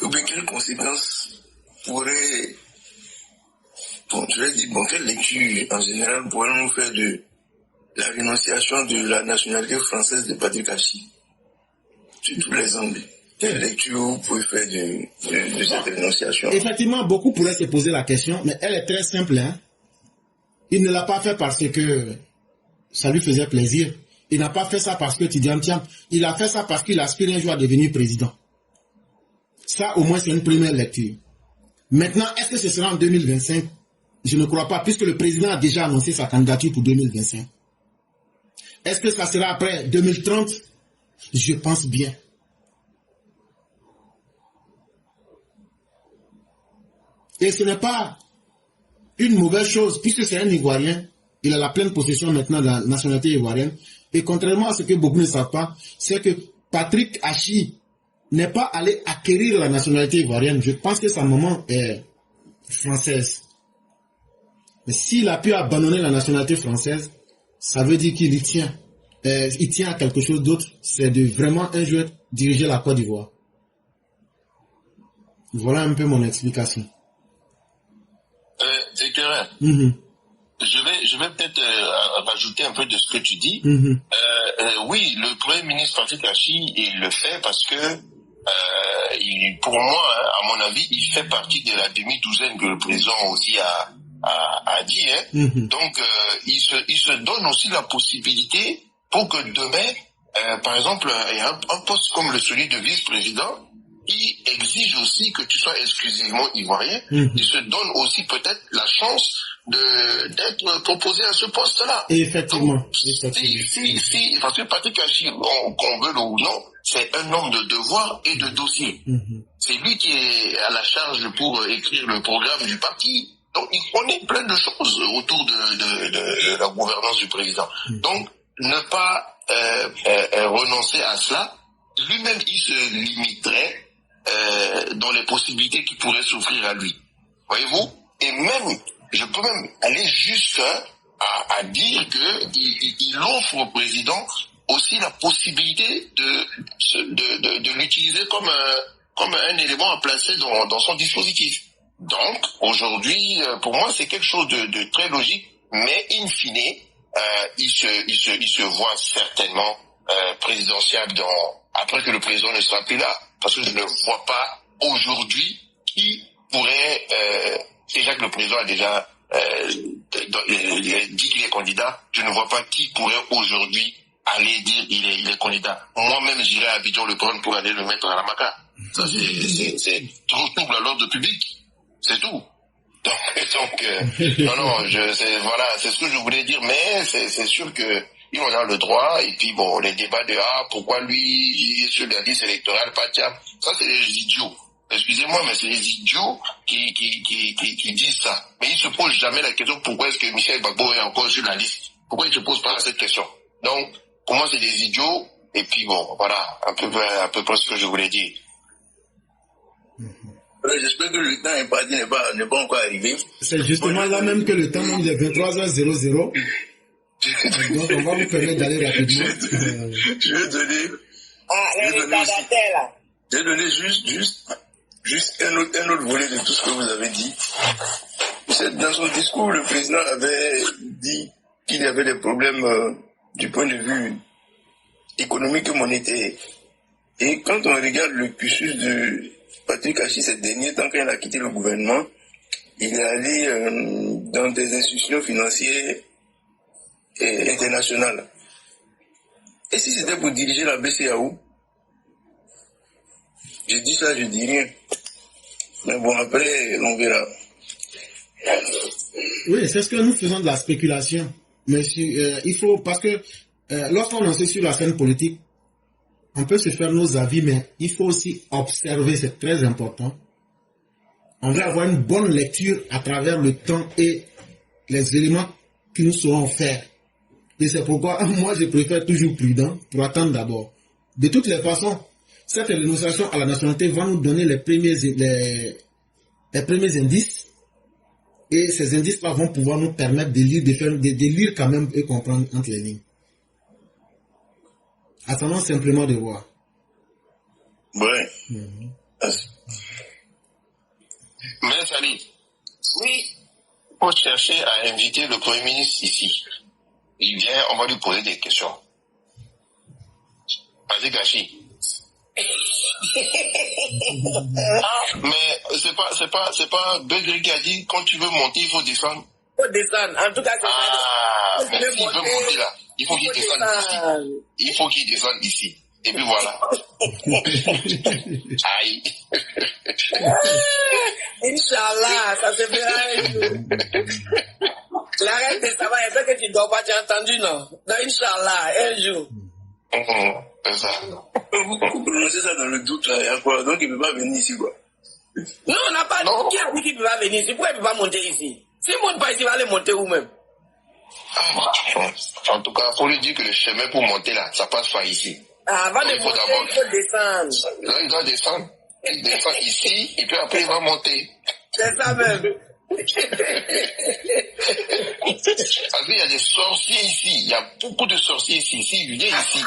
ou bien quelles conséquences pourrait, quelle lecture en général pourrait nous faire de la rénonciation de la nationalité française de Patrick Hachi? sur tous les angles. Quelle lecture vous pouvez faire de cette énonciation? Effectivement, beaucoup pourraient se poser la question, mais elle est très simple. Hein? Il ne l'a pas fait parce que ça lui faisait plaisir. Il n'a pas fait ça parce que Tidiane Thiam. Il a fait ça parce qu'il aspire un jour à devenir président. Ça, au moins, c'est une première lecture. Maintenant, est-ce que ce sera en 2025? Je ne crois pas, puisque le président a déjà annoncé sa candidature pour 2025. Est-ce que ça sera après 2030? Je pense bien. Et ce n'est pas une mauvaise chose, puisque c'est un Ivoirien. Il a la pleine possession maintenant de la nationalité ivoirienne. Et contrairement à ce que beaucoup ne savent pas, c'est que Patrick Achi n'est pas allé acquérir la nationalité ivoirienne. Je pense que sa maman est française. Mais s'il a pu abandonner la nationalité française, ça veut dire qu'il y tient. Il tient à quelque chose d'autre. C'est de vraiment un jour diriger la Côte d'Ivoire. Voilà un peu mon explication. C'est clair. Je vais peut-être rajouter un peu de ce que tu dis. Oui, le Premier ministre Patrick Achi, il le fait parce que, pour moi, hein, à mon avis, il fait partie de la demi-douzaine que le président aussi a dit. Hein. Donc, il se donne aussi la possibilité pour que demain, par exemple, il y a un poste comme celui de vice-président, qui exige aussi que tu sois exclusivement ivoirien. Il se donne aussi peut-être la chance d'être proposé à ce poste-là. Effectivement. Donc, si, parce que Patrick Achi, qu'on veut le ou non, c'est un homme de devoir et de dossier. C'est lui qui est à la charge pour écrire le programme du parti. Donc, il connaît plein de choses autour de la gouvernance du président. Donc, ne pas renoncer à cela, lui-même, il se limiterait dans les possibilités qui pourraient s'offrir à lui. Voyez-vous? Et même, je peux même aller jusqu'à dire que il offre au président aussi la possibilité de l'utiliser comme un élément à placer dans son dispositif. Donc, aujourd'hui, pour moi, c'est quelque chose de très logique, mais in fine, il se voit certainement présidentiable après que le président ne sera plus là. Parce que je ne vois pas aujourd'hui qui pourrait, déjà que le président a déjà dit qu'il est candidat, je ne vois pas qui pourrait aujourd'hui aller dire il est candidat. Moi-même, j'irai à Abidjan le prendre pour aller le mettre à la maca. Ça, c'est trouble à l'ordre public. C'est tout. Donc non, voilà, c'est ce que je voulais dire, mais c'est sûr que il en a le droit, et puis bon, les débats de pourquoi lui, il est sur la liste électorale, pas Thiam, ça c'est les idiots. Excusez-moi, mais c'est les idiots qui disent ça. Mais ils se posent jamais la question pourquoi est-ce que Michel Gbagbo est encore sur la liste. Pourquoi ils se posent pas cette question? Donc, pour moi c'est des idiots, et puis bon, voilà, à peu près ce que je voulais dire. J'espère que le temps imparti n'est pas encore arrivé. C'est justement là même que le temps il est 23h00. Donc on va vous permettre d'aller rapidement. Je vais donner. Je vais donner juste un autre volet de tout ce que vous avez dit. Dans son discours, le président avait dit qu'il y avait des problèmes du point de vue économique et monétaire. Et quand on regarde le cursus de Patrick Achi ces derniers temps, quand il a quitté le gouvernement, il est allé dans des institutions financières internationales. Et si c'était pour diriger la BCAO, je dis ça, je dis rien. Mais bon, après, on verra. Oui, c'est ce que nous faisons de la spéculation. Mais il faut, parce que lorsqu'on en sait sur la scène politique, on peut se faire nos avis, mais il faut aussi observer, c'est très important. On va avoir une bonne lecture à travers le temps et les éléments qui nous seront offerts. Et c'est pourquoi moi je préfère toujours prudent pour attendre d'abord. De toutes les façons, cette dénonciation à la nationalité va nous donner les premiers indices. Et ces indices-là vont pouvoir nous permettre de lire quand même et comprendre entre les lignes. Attendons simplement de voir. Ouais. Mais Sali, Oui. il faut chercher à inviter le Premier ministre ici. Il vient, on va lui poser des questions. Patrick Achi, Mais c'est pas Belgré qui a dit quand tu veux monter, il faut descendre. Il faut descendre. En tout cas, c'est ça. Mais s'il veut monter là, il faut qu'il descende d'ici. Il faut qu'il descende d'ici. Et puis voilà. Aïe. Inch'Allah, ça se fera un jour. La reine de Saba, il y a que tu ne dois pas, tu as entendu, non? Non, Inch'Allah, un jour. C'est ça. Vous prononcez ça dans le doute, là, il y a quoi? Donc il ne peut pas venir ici, quoi. Non, on n'a pas dit qui a dit qu'il ne peut pas venir ici. Pourquoi il ne peut pas monter ici? S'il ne monte pas ici, il va aller monter où même? En tout cas, il faut lui dire que le chemin pour monter là, ça passe par ici. Avant de monter, il faut descendre. Là, il doit descendre. Il descend ici, et puis après, il va monter. C'est ça même. Parce qu'il y a des sorciers ici. Il y a beaucoup de sorciers ici. S'il vient ici,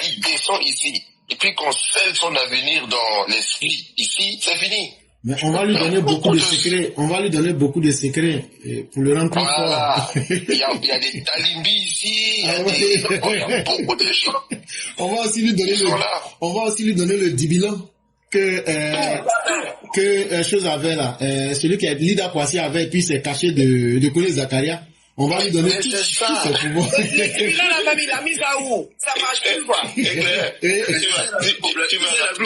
il descend ici. Et puis qu'on scelle son avenir dans l'esprit. Ici, c'est fini. Mais on va lui donner beaucoup de secrets. On va lui donner beaucoup de secrets pour le rendre plus fort. Il y a des talimbis ici. Il y a beaucoup de choses. On va aussi lui donner le dibilan que chose avait là. Celui qui est Lida Kwasi avait, et puis s'est caché de Kole Zakaria. On va lui donner tout ce pouvoir. Il a mis ça où? Ça marche plus, quoi. Tu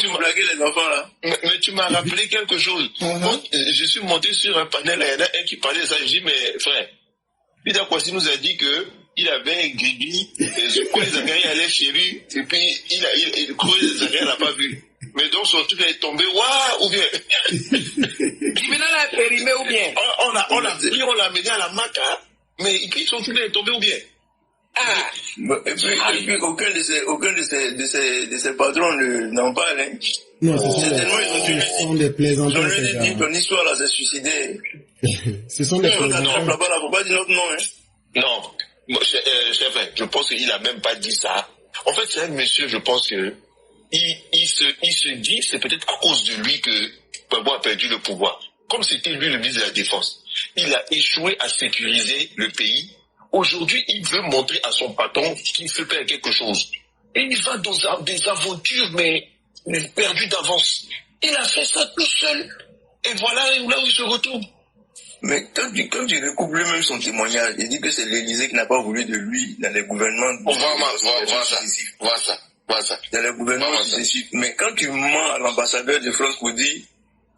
m'as blagué les enfants, là. Mais tu m'as rappelé quelque chose. Quand je suis monté sur un panel, il y en a un qui parlait de ça. Je dis, mais frère, Lida Kwasi nous a dit que il avait un guébi, Kole Zakaria allait chez lui, et puis Kole Zakaria n'a pas vu. Mais donc son truc est tombé, waouh, ou bien. Maintenant, il a périmé ou bien. On l'a pris, on l'a amené à la maca. Mais puis son truc est tombé ou bien? Et puis aucun de ces patrons n'en parle. Hein. Non, ce sont des plaisantins. Ils ont juste dit ton histoire là, c'est suicidé. Ce sont des plaisantins. Là-bas, là, faut pas dire notre nom. Hein. Non, chef, je pense qu'il a même pas dit ça. En fait, c'est un monsieur, je pense que il se dit, c'est peut-être à cause de lui que Gbagbo a perdu le pouvoir. Comme c'était lui le ministre de la Défense. Il a échoué à sécuriser le pays. Aujourd'hui, il veut montrer à son patron qu'il fait faire quelque chose. Et il va dans des aventures, mais perdues d'avance. Il a fait ça tout seul. Et voilà là où il se retrouve. Mais quand tu recoupes lui-même son témoignage, il dit que c'est l'Élysée qui n'a pas voulu de lui dans les gouvernements. Voilà ça. Dans les gouvernements successifs. Mais quand tu mens à l'ambassadeur de France pour dire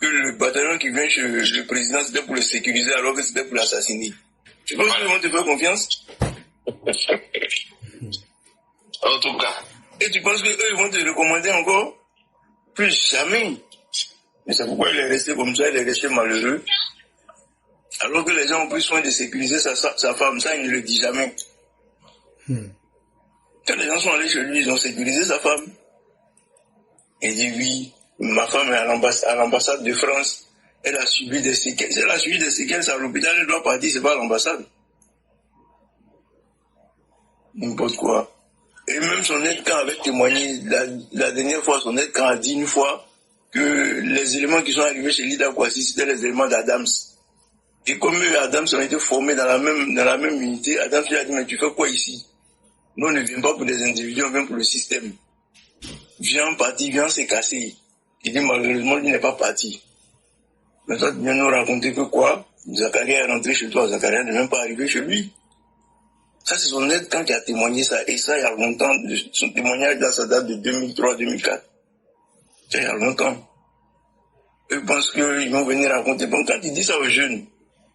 que le bataillon qui vient chez le président, c'était pour le sécuriser alors que c'était pour l'assassiner. Tu penses qu'ils vont te faire confiance? En tout cas. Et tu penses qu'eux, ils vont te recommander encore? Plus jamais. Mais c'est pourquoi il est resté comme ça, il est resté malheureux. Alors que les gens ont pris soin de sécuriser sa femme, ça, il ne le dit jamais. Quand les gens sont allés chez lui, ils ont sécurisé sa femme. Il dit oui. Ma femme est à l'ambassade de France. Elle a subi des séquelles. Si elle a subi des séquelles, c'est à l'hôpital, elle doit partir, c'est pas à l'ambassade. N'importe quoi. Et même son aide-camp avait témoigné, la dernière fois, son aide-camp a dit une fois que les éléments qui sont arrivés chez Lida Kwasi, c'était les éléments d'Adams. Et comme eux et Adams ont été formés dans la même unité, Adams lui a dit, mais tu fais quoi ici? Nous, on ne vient pas pour des individus, on vient pour le système. Viens partir, viens se casser. Il dit malheureusement, il n'est pas parti. Mais toi, tu viens nous raconter que quoi? Zakaria est rentré chez toi, Zakaria n'est même pas arrivé chez lui. Ça, c'est son aide quand il a témoigné ça. Et ça, il y a longtemps, son témoignage là, ça date de 2003-2004. Ça, il y a longtemps. Eux pensent qu'ils vont venir raconter. Bon, quand il dit ça aux jeunes,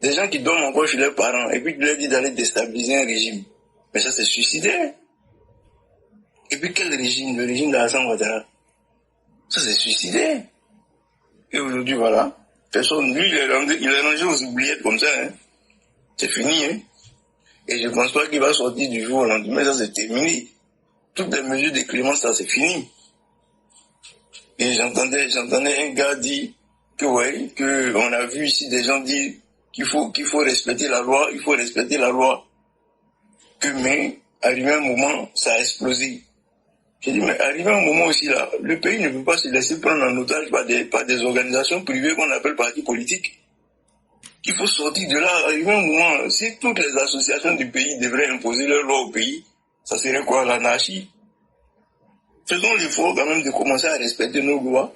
des gens qui dorment encore chez leurs parents, et puis tu leur dis d'aller déstabiliser un régime. Mais ça, c'est suicidaire. Et puis quel régime? Le régime d'Alassane Ouattara. Ça, c'est suicidaire. Et aujourd'hui, voilà. Personne, lui, il est rangé aux oubliettes comme ça. Hein. C'est fini. Hein. Et je ne pense pas qu'il va sortir du jour au lendemain. Ça, c'est terminé. Toutes les mesures de clémence, ça, c'est fini. Et j'entendais un gars dire que, ouais, que on a vu ici des gens dire qu'il faut respecter la loi, il faut respecter la loi. Mais, arrivé un moment, ça a explosé. J'ai dit, mais arrivé un moment aussi là, le pays ne peut pas se laisser prendre en otage par des organisations privées qu'on appelle partis politiques. Il faut sortir de là, arriver un moment, si toutes les associations du pays devraient imposer leur loi au pays, ça serait quoi, l'anarchie? faisons l'effort quand même de commencer à respecter nos lois.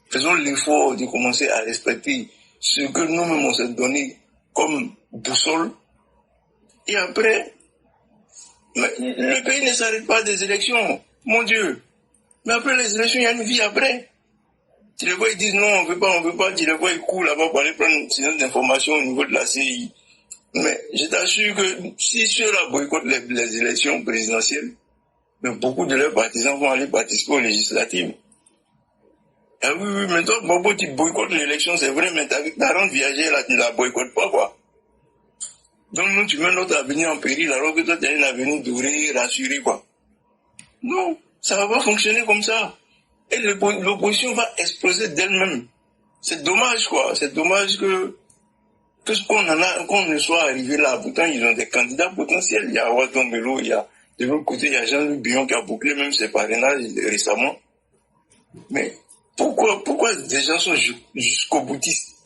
Faisons l'effort de commencer à respecter ce que nous-mêmes on s'est donné comme boussole. Et après, le pays ne s'arrête pas des élections, mon Dieu. Mais après les élections, il y a une vie après. Tu les vois, ils disent non, on veut pas. Tu les vois, ils courent là-bas pour aller prendre ces informations au niveau de la CI. Mais je t'assure que si ceux-là boycottent les élections présidentielles, mais beaucoup de leurs partisans vont aller participer aux législatives. Ah oui, mais toi, Bobo, tu boycottes l'élection, c'est vrai, mais ta rente viagère, là, tu la boycottes pas, quoi. Donc, nous, tu mets notre avenir en péril, alors que toi, tu as une avenir doré, rassuré, quoi. Non, ça va pas fonctionner comme ça. Et l'opposition va exploser d'elle-même. C'est dommage, quoi. C'est dommage que qu'on ne soit arrivé là. Pourtant, ils ont des candidats potentiels. Il y a Ouattara Bello, il y a, de l'autre côté, il y a Jean-Luc Billon qui a bouclé même ses parrainages récemment. Mais, pourquoi des gens sont jusqu'au boutistes?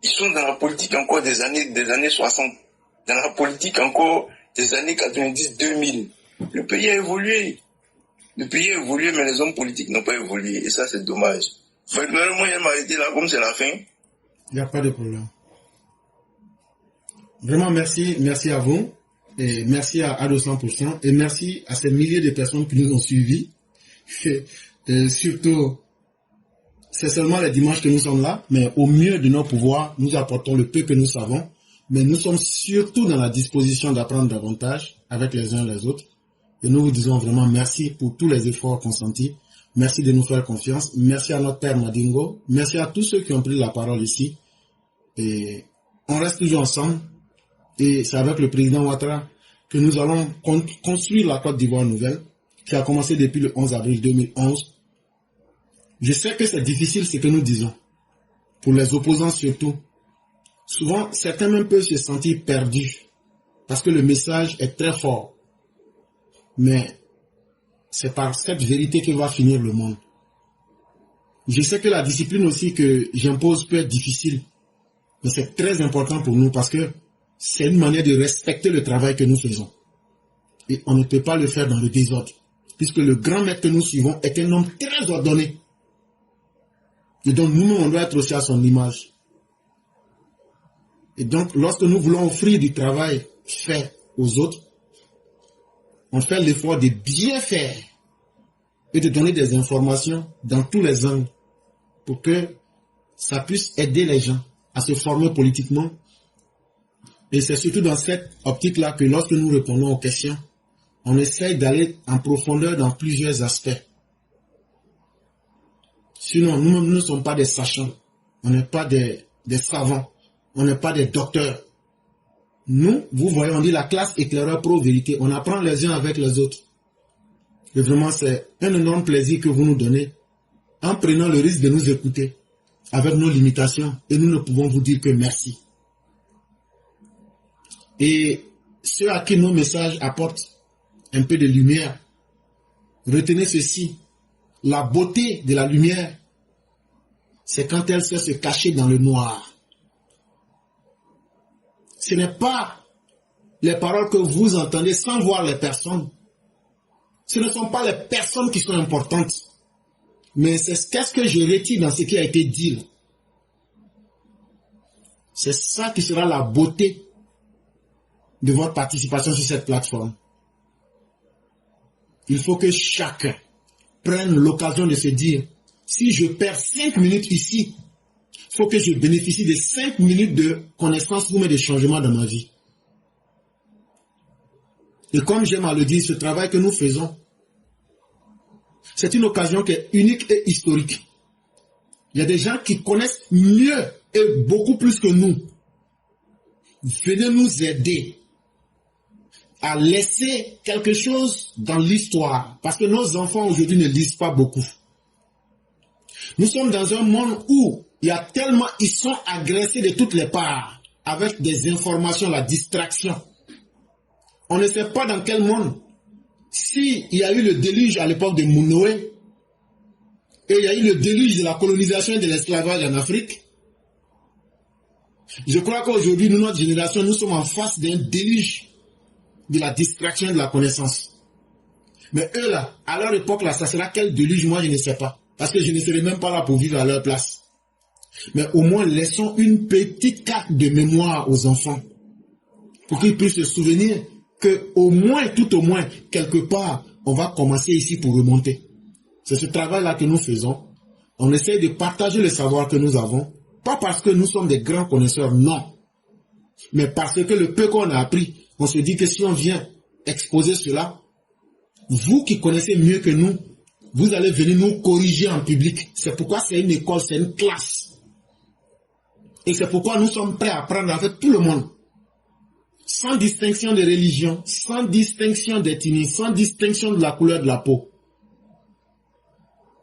Ils sont dans la politique encore des années 60, dans la politique encore des années 90-2000. Le pays a évolué. Le pays a évolué, mais les hommes politiques n'ont pas évolué. Et ça, c'est dommage. Moi, il va m'arrêter là, comme c'est la fin. Il n'y a pas de problème. Vraiment, merci à vous. Et merci à 200%. Et merci à ces milliers de personnes qui nous ont suivis. Et surtout, c'est seulement les dimanches que nous sommes là, mais au mieux de nos pouvoirs, nous apportons le peu que nous savons, mais nous sommes surtout dans la disposition d'apprendre davantage avec les uns les autres. Et nous vous disons vraiment merci pour tous les efforts consentis. Merci de nous faire confiance. Merci à notre père Madingo. Merci à tous ceux qui ont pris la parole ici. Et on reste toujours ensemble. Et c'est avec le président Ouattara que nous allons construire la Côte d'Ivoire nouvelle, qui a commencé depuis le 11 avril 2011. Je sais que c'est difficile ce que nous disons, pour les opposants surtout. Souvent, certains même peuvent se sentir perdus, parce que le message est très fort. Mais c'est par cette vérité que va finir le monde. Je sais que la discipline aussi que j'impose peut être difficile, mais c'est très important pour nous parce que c'est une manière de respecter le travail que nous faisons. Et on ne peut pas le faire dans le désordre, puisque le grand maître que nous suivons est un homme très ordonné. Et donc nous-mêmes, on doit être aussi à son image. Et donc, lorsque nous voulons offrir du travail fait aux autres, on fait l'effort de bien faire et de donner des informations dans tous les angles pour que ça puisse aider les gens à se former politiquement. Et c'est surtout dans cette optique-là que lorsque nous répondons aux questions, on essaye d'aller en profondeur dans plusieurs aspects. Sinon, nous ne sommes pas des sachants, on n'est pas des savants, on n'est pas des docteurs. Nous, vous voyez, on dit la classe éclaireur pro-vérité, on apprend les uns avec les autres. Et vraiment, c'est un énorme plaisir que vous nous donnez en prenant le risque de nous écouter avec nos limitations. Et nous ne pouvons vous dire que merci. Et ceux à qui nos messages apportent un peu de lumière, retenez ceci. La beauté de la lumière, c'est quand elle sait se cacher dans le noir. Ce n'est pas les paroles que vous entendez sans voir les personnes. Ce ne sont pas les personnes qui sont importantes. Mais c'est qu'est-ce que je retire dans ce qui a été dit. C'est ça qui sera la beauté de votre participation sur cette plateforme. Il faut que chacun prenne l'occasion de se dire, si je perds 5 minutes ici, il faut que je bénéficie de 5 minutes de connaissance ou de changement dans ma vie. Et comme j'aime à le dire, ce travail que nous faisons, c'est une occasion qui est unique et historique. Il y a des gens qui connaissent mieux et beaucoup plus que nous. Venez nous aider à laisser quelque chose dans l'histoire. Parce que nos enfants aujourd'hui ne lisent pas beaucoup. Nous sommes dans un monde où il y a tellement, ils sont agressés de toutes les parts, avec des informations, la distraction. On ne sait pas dans quel monde. S'il y a eu le déluge à l'époque de Noé, et il y a eu le déluge de la colonisation et de l'esclavage en Afrique, je crois qu'aujourd'hui, nous, notre génération, nous sommes en face d'un déluge de la distraction et de la connaissance. Mais eux là, à leur époque là, ça sera quel déluge, moi je ne sais pas. Parce que je ne serai même pas là pour vivre à leur place. Mais au moins laissons une petite carte de mémoire aux enfants. Pour qu'ils puissent se souvenir que au moins, tout au moins, quelque part, on va commencer ici pour remonter. C'est ce travail-là que nous faisons. On essaie de partager le savoir que nous avons. Pas parce que nous sommes des grands connaisseurs, non. Mais parce que le peu qu'on a appris, on se dit que si on vient exposer cela, vous qui connaissez mieux que nous, vous allez venir nous corriger en public. C'est pourquoi c'est une école, c'est une classe. Et c'est pourquoi nous sommes prêts à apprendre avec tout le monde. Sans distinction de religion, sans distinction d'ethnie, sans distinction de la couleur de la peau.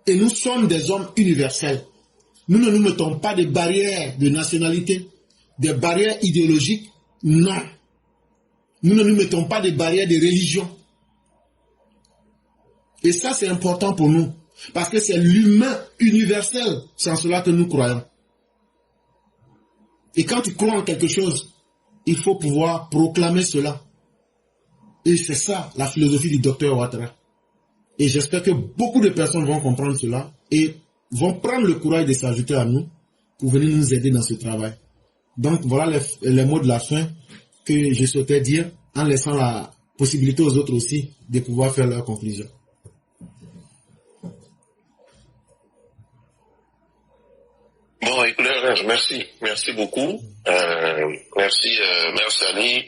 Et nous sommes des hommes universels. Nous ne nous mettons pas de barrières de nationalité, des barrières idéologiques, non. Nous ne nous mettons pas de barrières de religion. Et ça, c'est important pour nous. Parce que c'est l'humain universel. C'est en cela que nous croyons. Et quand tu crois en quelque chose, il faut pouvoir proclamer cela. Et c'est ça, la philosophie du docteur Ouattara. Et j'espère que beaucoup de personnes vont comprendre cela et vont prendre le courage de s'ajouter à nous pour venir nous aider dans ce travail. Donc voilà les mots de la fin que je souhaitais dire en laissant la possibilité aux autres aussi de pouvoir faire leur conclusion. Bon, écoutez, merci beaucoup. Merci, Mère Sali.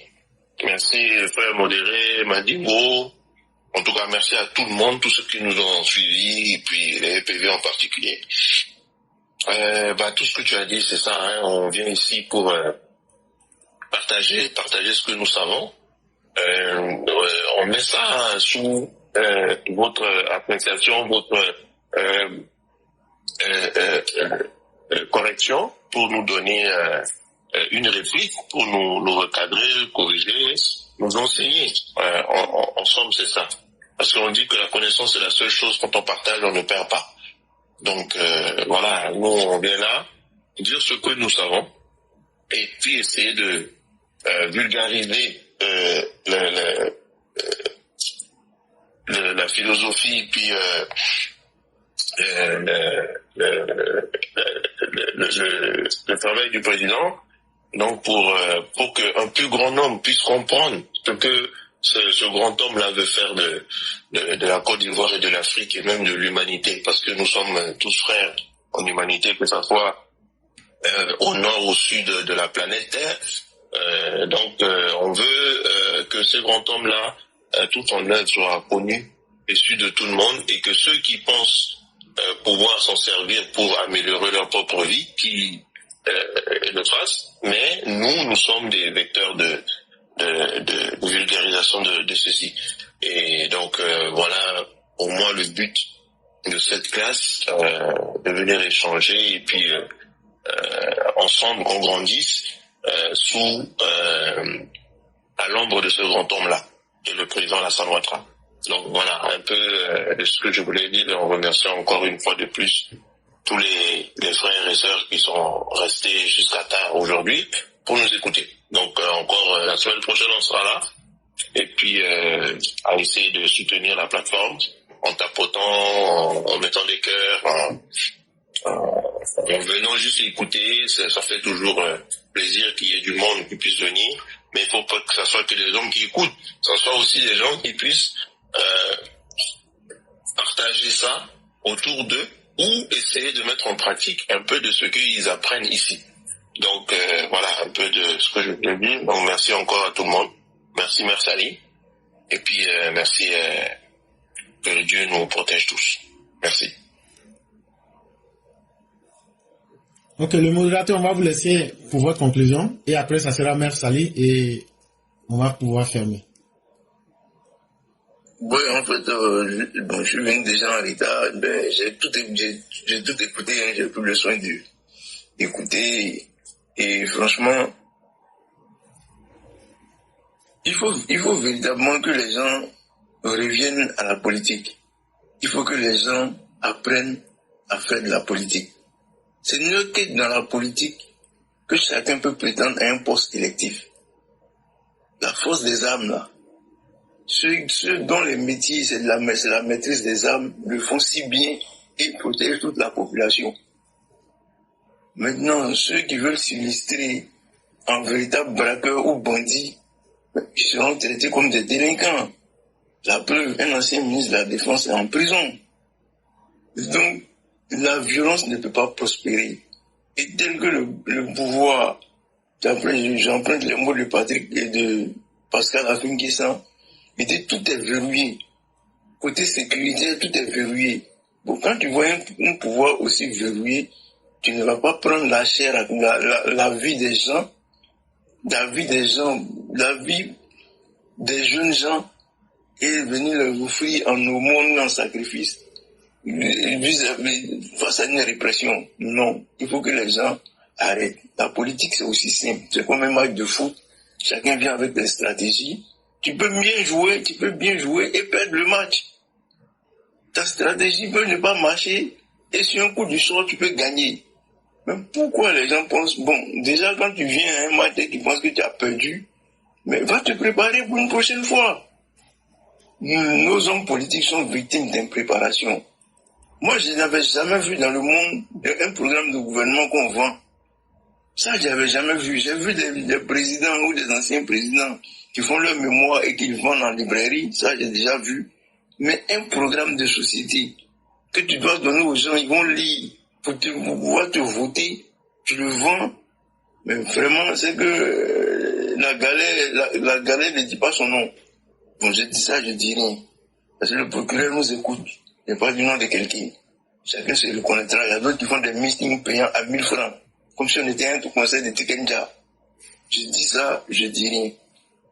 Merci, frère Modéré, Madibo. En tout cas, merci à tout le monde, tous ceux qui nous ont suivis, et puis les EPV en particulier. Tout ce que tu as dit, c'est ça, hein, on vient ici pour partager ce que nous savons. On met ça sous votre appréciation, votre correction pour nous donner une réplique, pour nous recadrer, corriger, nous enseigner. En somme, c'est ça. Parce qu'on dit que la connaissance est la seule chose, quand on partage, on ne perd pas. Donc voilà, nous on vient là, dire ce que nous savons, et puis essayer de vulgariser la philosophie, puis le travail du président, donc pour qu'un plus grand nombre puisse comprendre ce que ce grand homme-là veut faire de la Côte d'Ivoire et de l'Afrique et même de l'humanité, parce que nous sommes tous frères en humanité, que ce soit au nord, au sud de la planète Terre. Donc on veut que ce grand homme-là, tout son œuvre soit connu et su de tout le monde, et que ceux qui pensent pouvoir s'en servir pour améliorer leur propre vie, qui le fassent, mais nous sommes des vecteurs de vulgarisation de ceci. Et donc voilà au moins le but de cette classe, de venir échanger et puis ensemble qu'on grandisse à l'ombre de ce grand homme-là, et le président Alassane Ouattara. Donc voilà un peu de ce que je voulais dire, en remerciant encore une fois de plus tous les frères et sœurs qui sont restés jusqu'à tard aujourd'hui pour nous écouter. Donc encore la semaine prochaine on sera là, et puis à essayer de soutenir la plateforme en tapotant, en mettant des cœurs, en venant juste écouter. Ça fait toujours plaisir qu'il y ait du monde qui puisse venir, mais il faut pas que ça soit que des hommes qui écoutent, ça soit aussi des gens qui puissent partager ça autour d'eux, ou essayer de mettre en pratique un peu de ce qu'ils apprennent ici. Donc voilà un peu de ce que je voulais dire. Donc merci encore à tout le monde. Merci Mère Sali. Et puis merci que Dieu nous protège tous. Merci. Ok, le modérateur, on va vous laisser pour votre conclusion. Et après, ça sera Mère Sali et on va pouvoir fermer. Oui, en fait, je suis venu déjà en retard. J'ai tout écouté, hein, j'ai pris le soin d'écouter. Et franchement, il faut véritablement que les gens reviennent à la politique. Il faut que les gens apprennent à faire de la politique. C'est mieux que dans la politique que chacun peut prétendre à un poste électif. La force des armes, là, Ceux dont les métiers, c'est la maîtrise des armes, le font si bien et protègent toute la population. Maintenant, ceux qui veulent s'illustrer en véritable braqueur ou bandit, ils seront traités comme des délinquants. La preuve, un ancien ministre de la Défense est en prison. Donc, la violence ne peut pas prospérer. Et tel que le pouvoir, j'emprunte les mots de Patrick et de Pascal Afin-Guessan, tout est verrouillé. Côté sécurité, tout est verrouillé. Bon, quand tu vois un pouvoir aussi verrouillé, tu ne vas pas prendre la chair, la vie des gens, la vie des jeunes gens, et venir leur offrir en aumône, en sacrifice, face à une répression. Non, il faut que les gens arrêtent. La politique, c'est aussi simple. C'est comme un match de foot. Chacun vient avec des stratégies. Tu peux bien jouer et perdre le match. Ta stratégie peut ne pas marcher et sur un coup du sort, tu peux gagner. Mais pourquoi les gens pensent, bon, déjà quand tu viens à un match et qu'ils pensent que tu as perdu, mais va te préparer pour une prochaine fois. Nos hommes politiques sont victimes d'impréparation. Moi, je n'avais jamais vu dans le monde un programme de gouvernement qu'on vend. Ça, je n'avais jamais vu. J'ai vu des présidents ou des anciens présidents qui font leur mémoire et qui le vendent en librairie. Ça, j'ai déjà vu. Mais un programme de société que tu dois donner aux gens, ils vont lire pour pouvoir te voter. Tu le vends. Mais vraiment, c'est que la galère ne dit pas son nom. Bon, je dis ça, je dis rien. Parce que le procureur nous écoute. Je ne parle du nom de quelqu'un. Chacun se reconnaîtra. Il y a d'autres qui font des meetings payants à 1000 francs. Comme si on était un conseil de Tikenja. Je dis ça, je dis rien.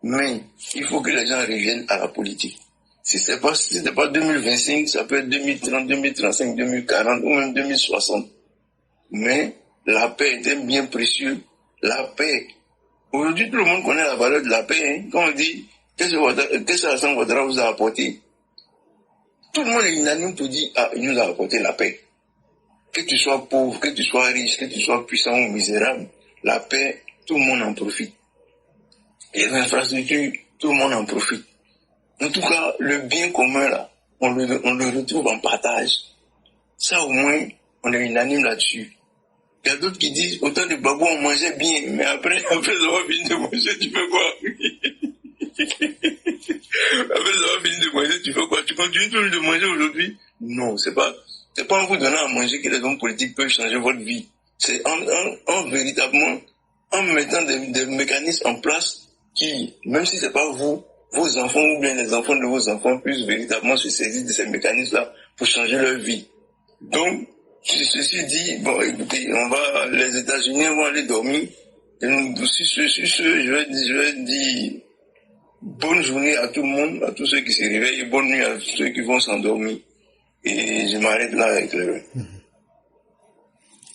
Mais il faut que les gens reviennent à la politique. Si ce n'est pas 2025, ça peut être 2030, 2035, 2040 ou même 2060. Mais la paix est un bien précieux. La paix. Aujourd'hui, tout le monde connaît la valeur de la paix. Hein. Quand on dit, qu'est-ce que Alassane Ouattara vous a apporté? Tout le monde est unanime pour dire, il nous a apporté la paix. Que tu sois pauvre, que tu sois riche, que tu sois puissant ou misérable, la paix, tout le monde en profite. Les infrastructures, tout le monde en profite. En tout cas, le bien commun, là, on le retrouve en partage. Ça, au moins, on est unanime là-dessus. Il y a d'autres qui disent, autant de babou, on mangeait bien, mais après avoir fini de manger, tu fais quoi? Après avoir fini de manger, tu fais quoi? Tu continues toujours de manger aujourd'hui? Non, c'est pas en vous donnant à manger que les hommes politiques peuvent changer votre vie. C'est en véritablement, en mettant des mécanismes en place qui, même si c'est pas vous, vos enfants ou bien les enfants de vos enfants puissent véritablement se saisir de ces mécanismes-là pour changer leur vie. Donc, ceci dit, bon, écoutez, les États-Unis vont aller dormir. Et je vais dire bonne journée à tout le monde, à tous ceux qui se réveillent, et bonne nuit à ceux qui vont s'endormir. Et je m'arrête là avec le...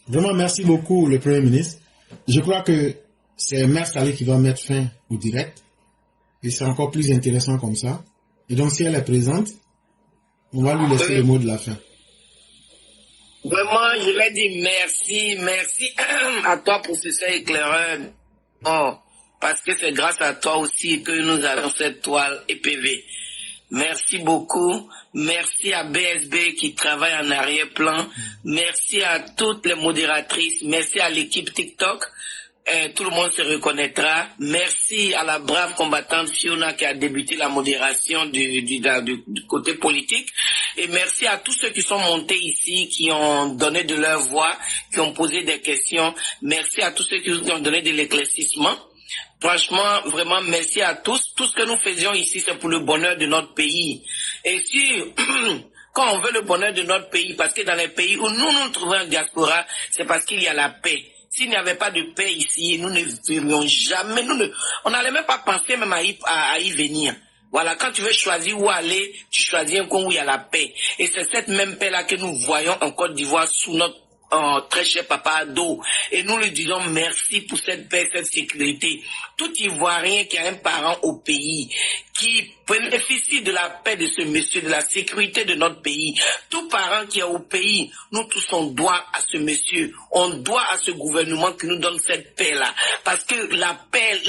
Vraiment, merci beaucoup, le Premier ministre. Je crois que c'est Mère Saleh qui va mettre fin au direct. Et c'est encore plus intéressant comme ça. Et donc, si elle est présente, on va lui laisser le mot de la fin. Vraiment, je vais dire merci à toi, professeur éclaireur. Oh, parce que c'est grâce à toi aussi que nous avons cette toile EPV. Merci beaucoup. Merci à BSB qui travaille en arrière-plan. Merci à toutes les modératrices. Merci à l'équipe TikTok. Tout le monde se reconnaîtra. Merci à la brave combattante Fiona qui a débuté la modération du côté politique. Et merci à tous ceux qui sont montés ici, qui ont donné de leur voix, qui ont posé des questions. Merci à tous ceux qui ont donné de l'éclaircissement. Franchement, vraiment, merci à tous. Tout ce que nous faisions ici, c'est pour le bonheur de notre pays. Et si, quand on veut le bonheur de notre pays, parce que dans les pays où nous nous trouvons en diaspora, c'est parce qu'il y a la paix. S'il n'y avait pas de paix ici, nous ne verrions jamais, on n'allait même pas penser même à y venir. Voilà, quand tu veux choisir où aller, tu choisis un coin où il y a la paix. Et c'est cette même paix-là que nous voyons en Côte d'Ivoire sous notre très cher Papa Ado, et nous lui disons merci pour cette paix, cette sécurité. Tout Ivoirien qui a un parent au pays, qui bénéficie de la paix de ce monsieur, de la sécurité de notre pays, tout parent qui est au pays, nous tous on doit à ce monsieur, on doit à ce gouvernement qui nous donne cette paix-là. Parce que la paix,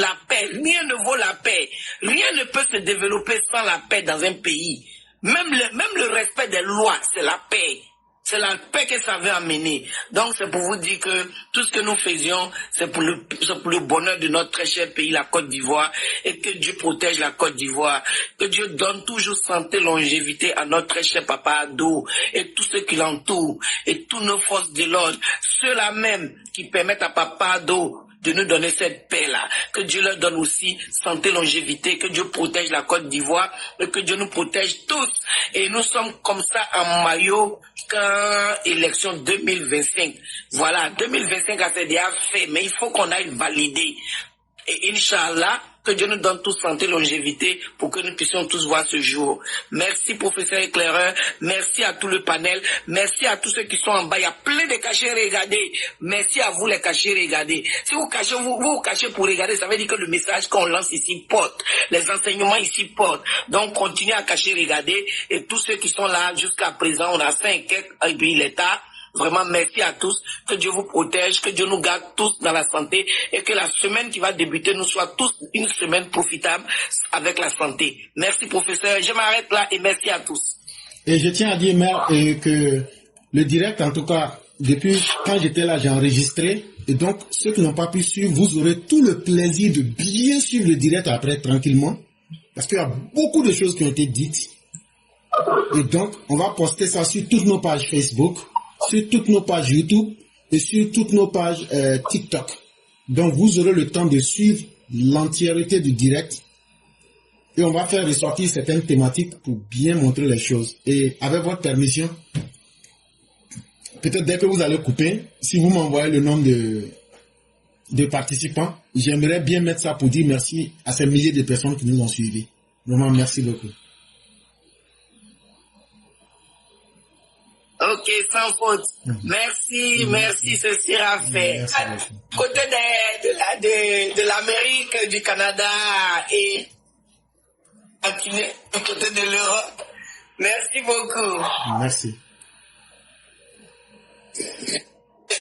rien ne vaut la paix. Rien ne peut se développer sans la paix dans un pays. Même le respect des lois, c'est la paix. C'est la paix que ça veut amener. Donc c'est pour vous dire que tout ce que nous faisions, c'est pour le bonheur de notre très cher pays, la Côte d'Ivoire, et que Dieu protège la Côte d'Ivoire, que Dieu donne toujours santé, longévité à notre très cher Papa Ado, et tous ceux qui l'entourent, et toutes nos forces de l'ordre, ceux-là même qui permettent à Papa Ado de nous donner cette paix-là. Que Dieu leur donne aussi santé, longévité, que Dieu protège la Côte d'Ivoire, et que Dieu nous protège tous. Et nous sommes comme ça en maillot quand élection 2025. Voilà, 2025 a été déjà fait, mais il faut qu'on aille valider. Et Inch'Allah, que Dieu nous donne tous santé, longévité pour que nous puissions tous voir ce jour. Merci professeur éclaireur, merci à tout le panel, merci à tous ceux qui sont en bas. Il y a plein de cachets, regardez. Merci à vous les cachets, regardez. Si vous cachez, vous cachez pour regarder, ça veut dire que le message qu'on lance ici porte. Les enseignements ici portent. Donc continuez à cacher, regardez. Et tous ceux qui sont là jusqu'à présent, on a 5 et puis l'État. Vraiment, merci à tous. Que Dieu vous protège, que Dieu nous garde tous dans la santé et que la semaine qui va débuter nous soit tous une semaine profitable avec la santé. Merci, professeur. Je m'arrête là et merci à tous. Et je tiens à dire, Mère, que le direct, en tout cas, depuis quand j'étais là, j'ai enregistré. Et donc, ceux qui n'ont pas pu suivre, vous aurez tout le plaisir de bien suivre le direct après, tranquillement. Parce qu'il y a beaucoup de choses qui ont été dites. Et donc, on va poster ça sur toutes nos pages Facebook, sur toutes nos pages YouTube et sur toutes nos pages TikTok. Donc vous aurez le temps de suivre l'entièreté du direct et on va faire ressortir certaines thématiques pour bien montrer les choses. Et avec votre permission, peut-être dès que vous allez couper, si vous m'envoyez le nombre de participants, j'aimerais bien mettre ça pour dire merci à ces milliers de personnes qui nous ont suivis. Vraiment, merci beaucoup. Ok, sans faute. Merci, merci, ce sera fait. À côté de l'Amérique, du Canada et à côté de l'Europe. Merci beaucoup. Merci.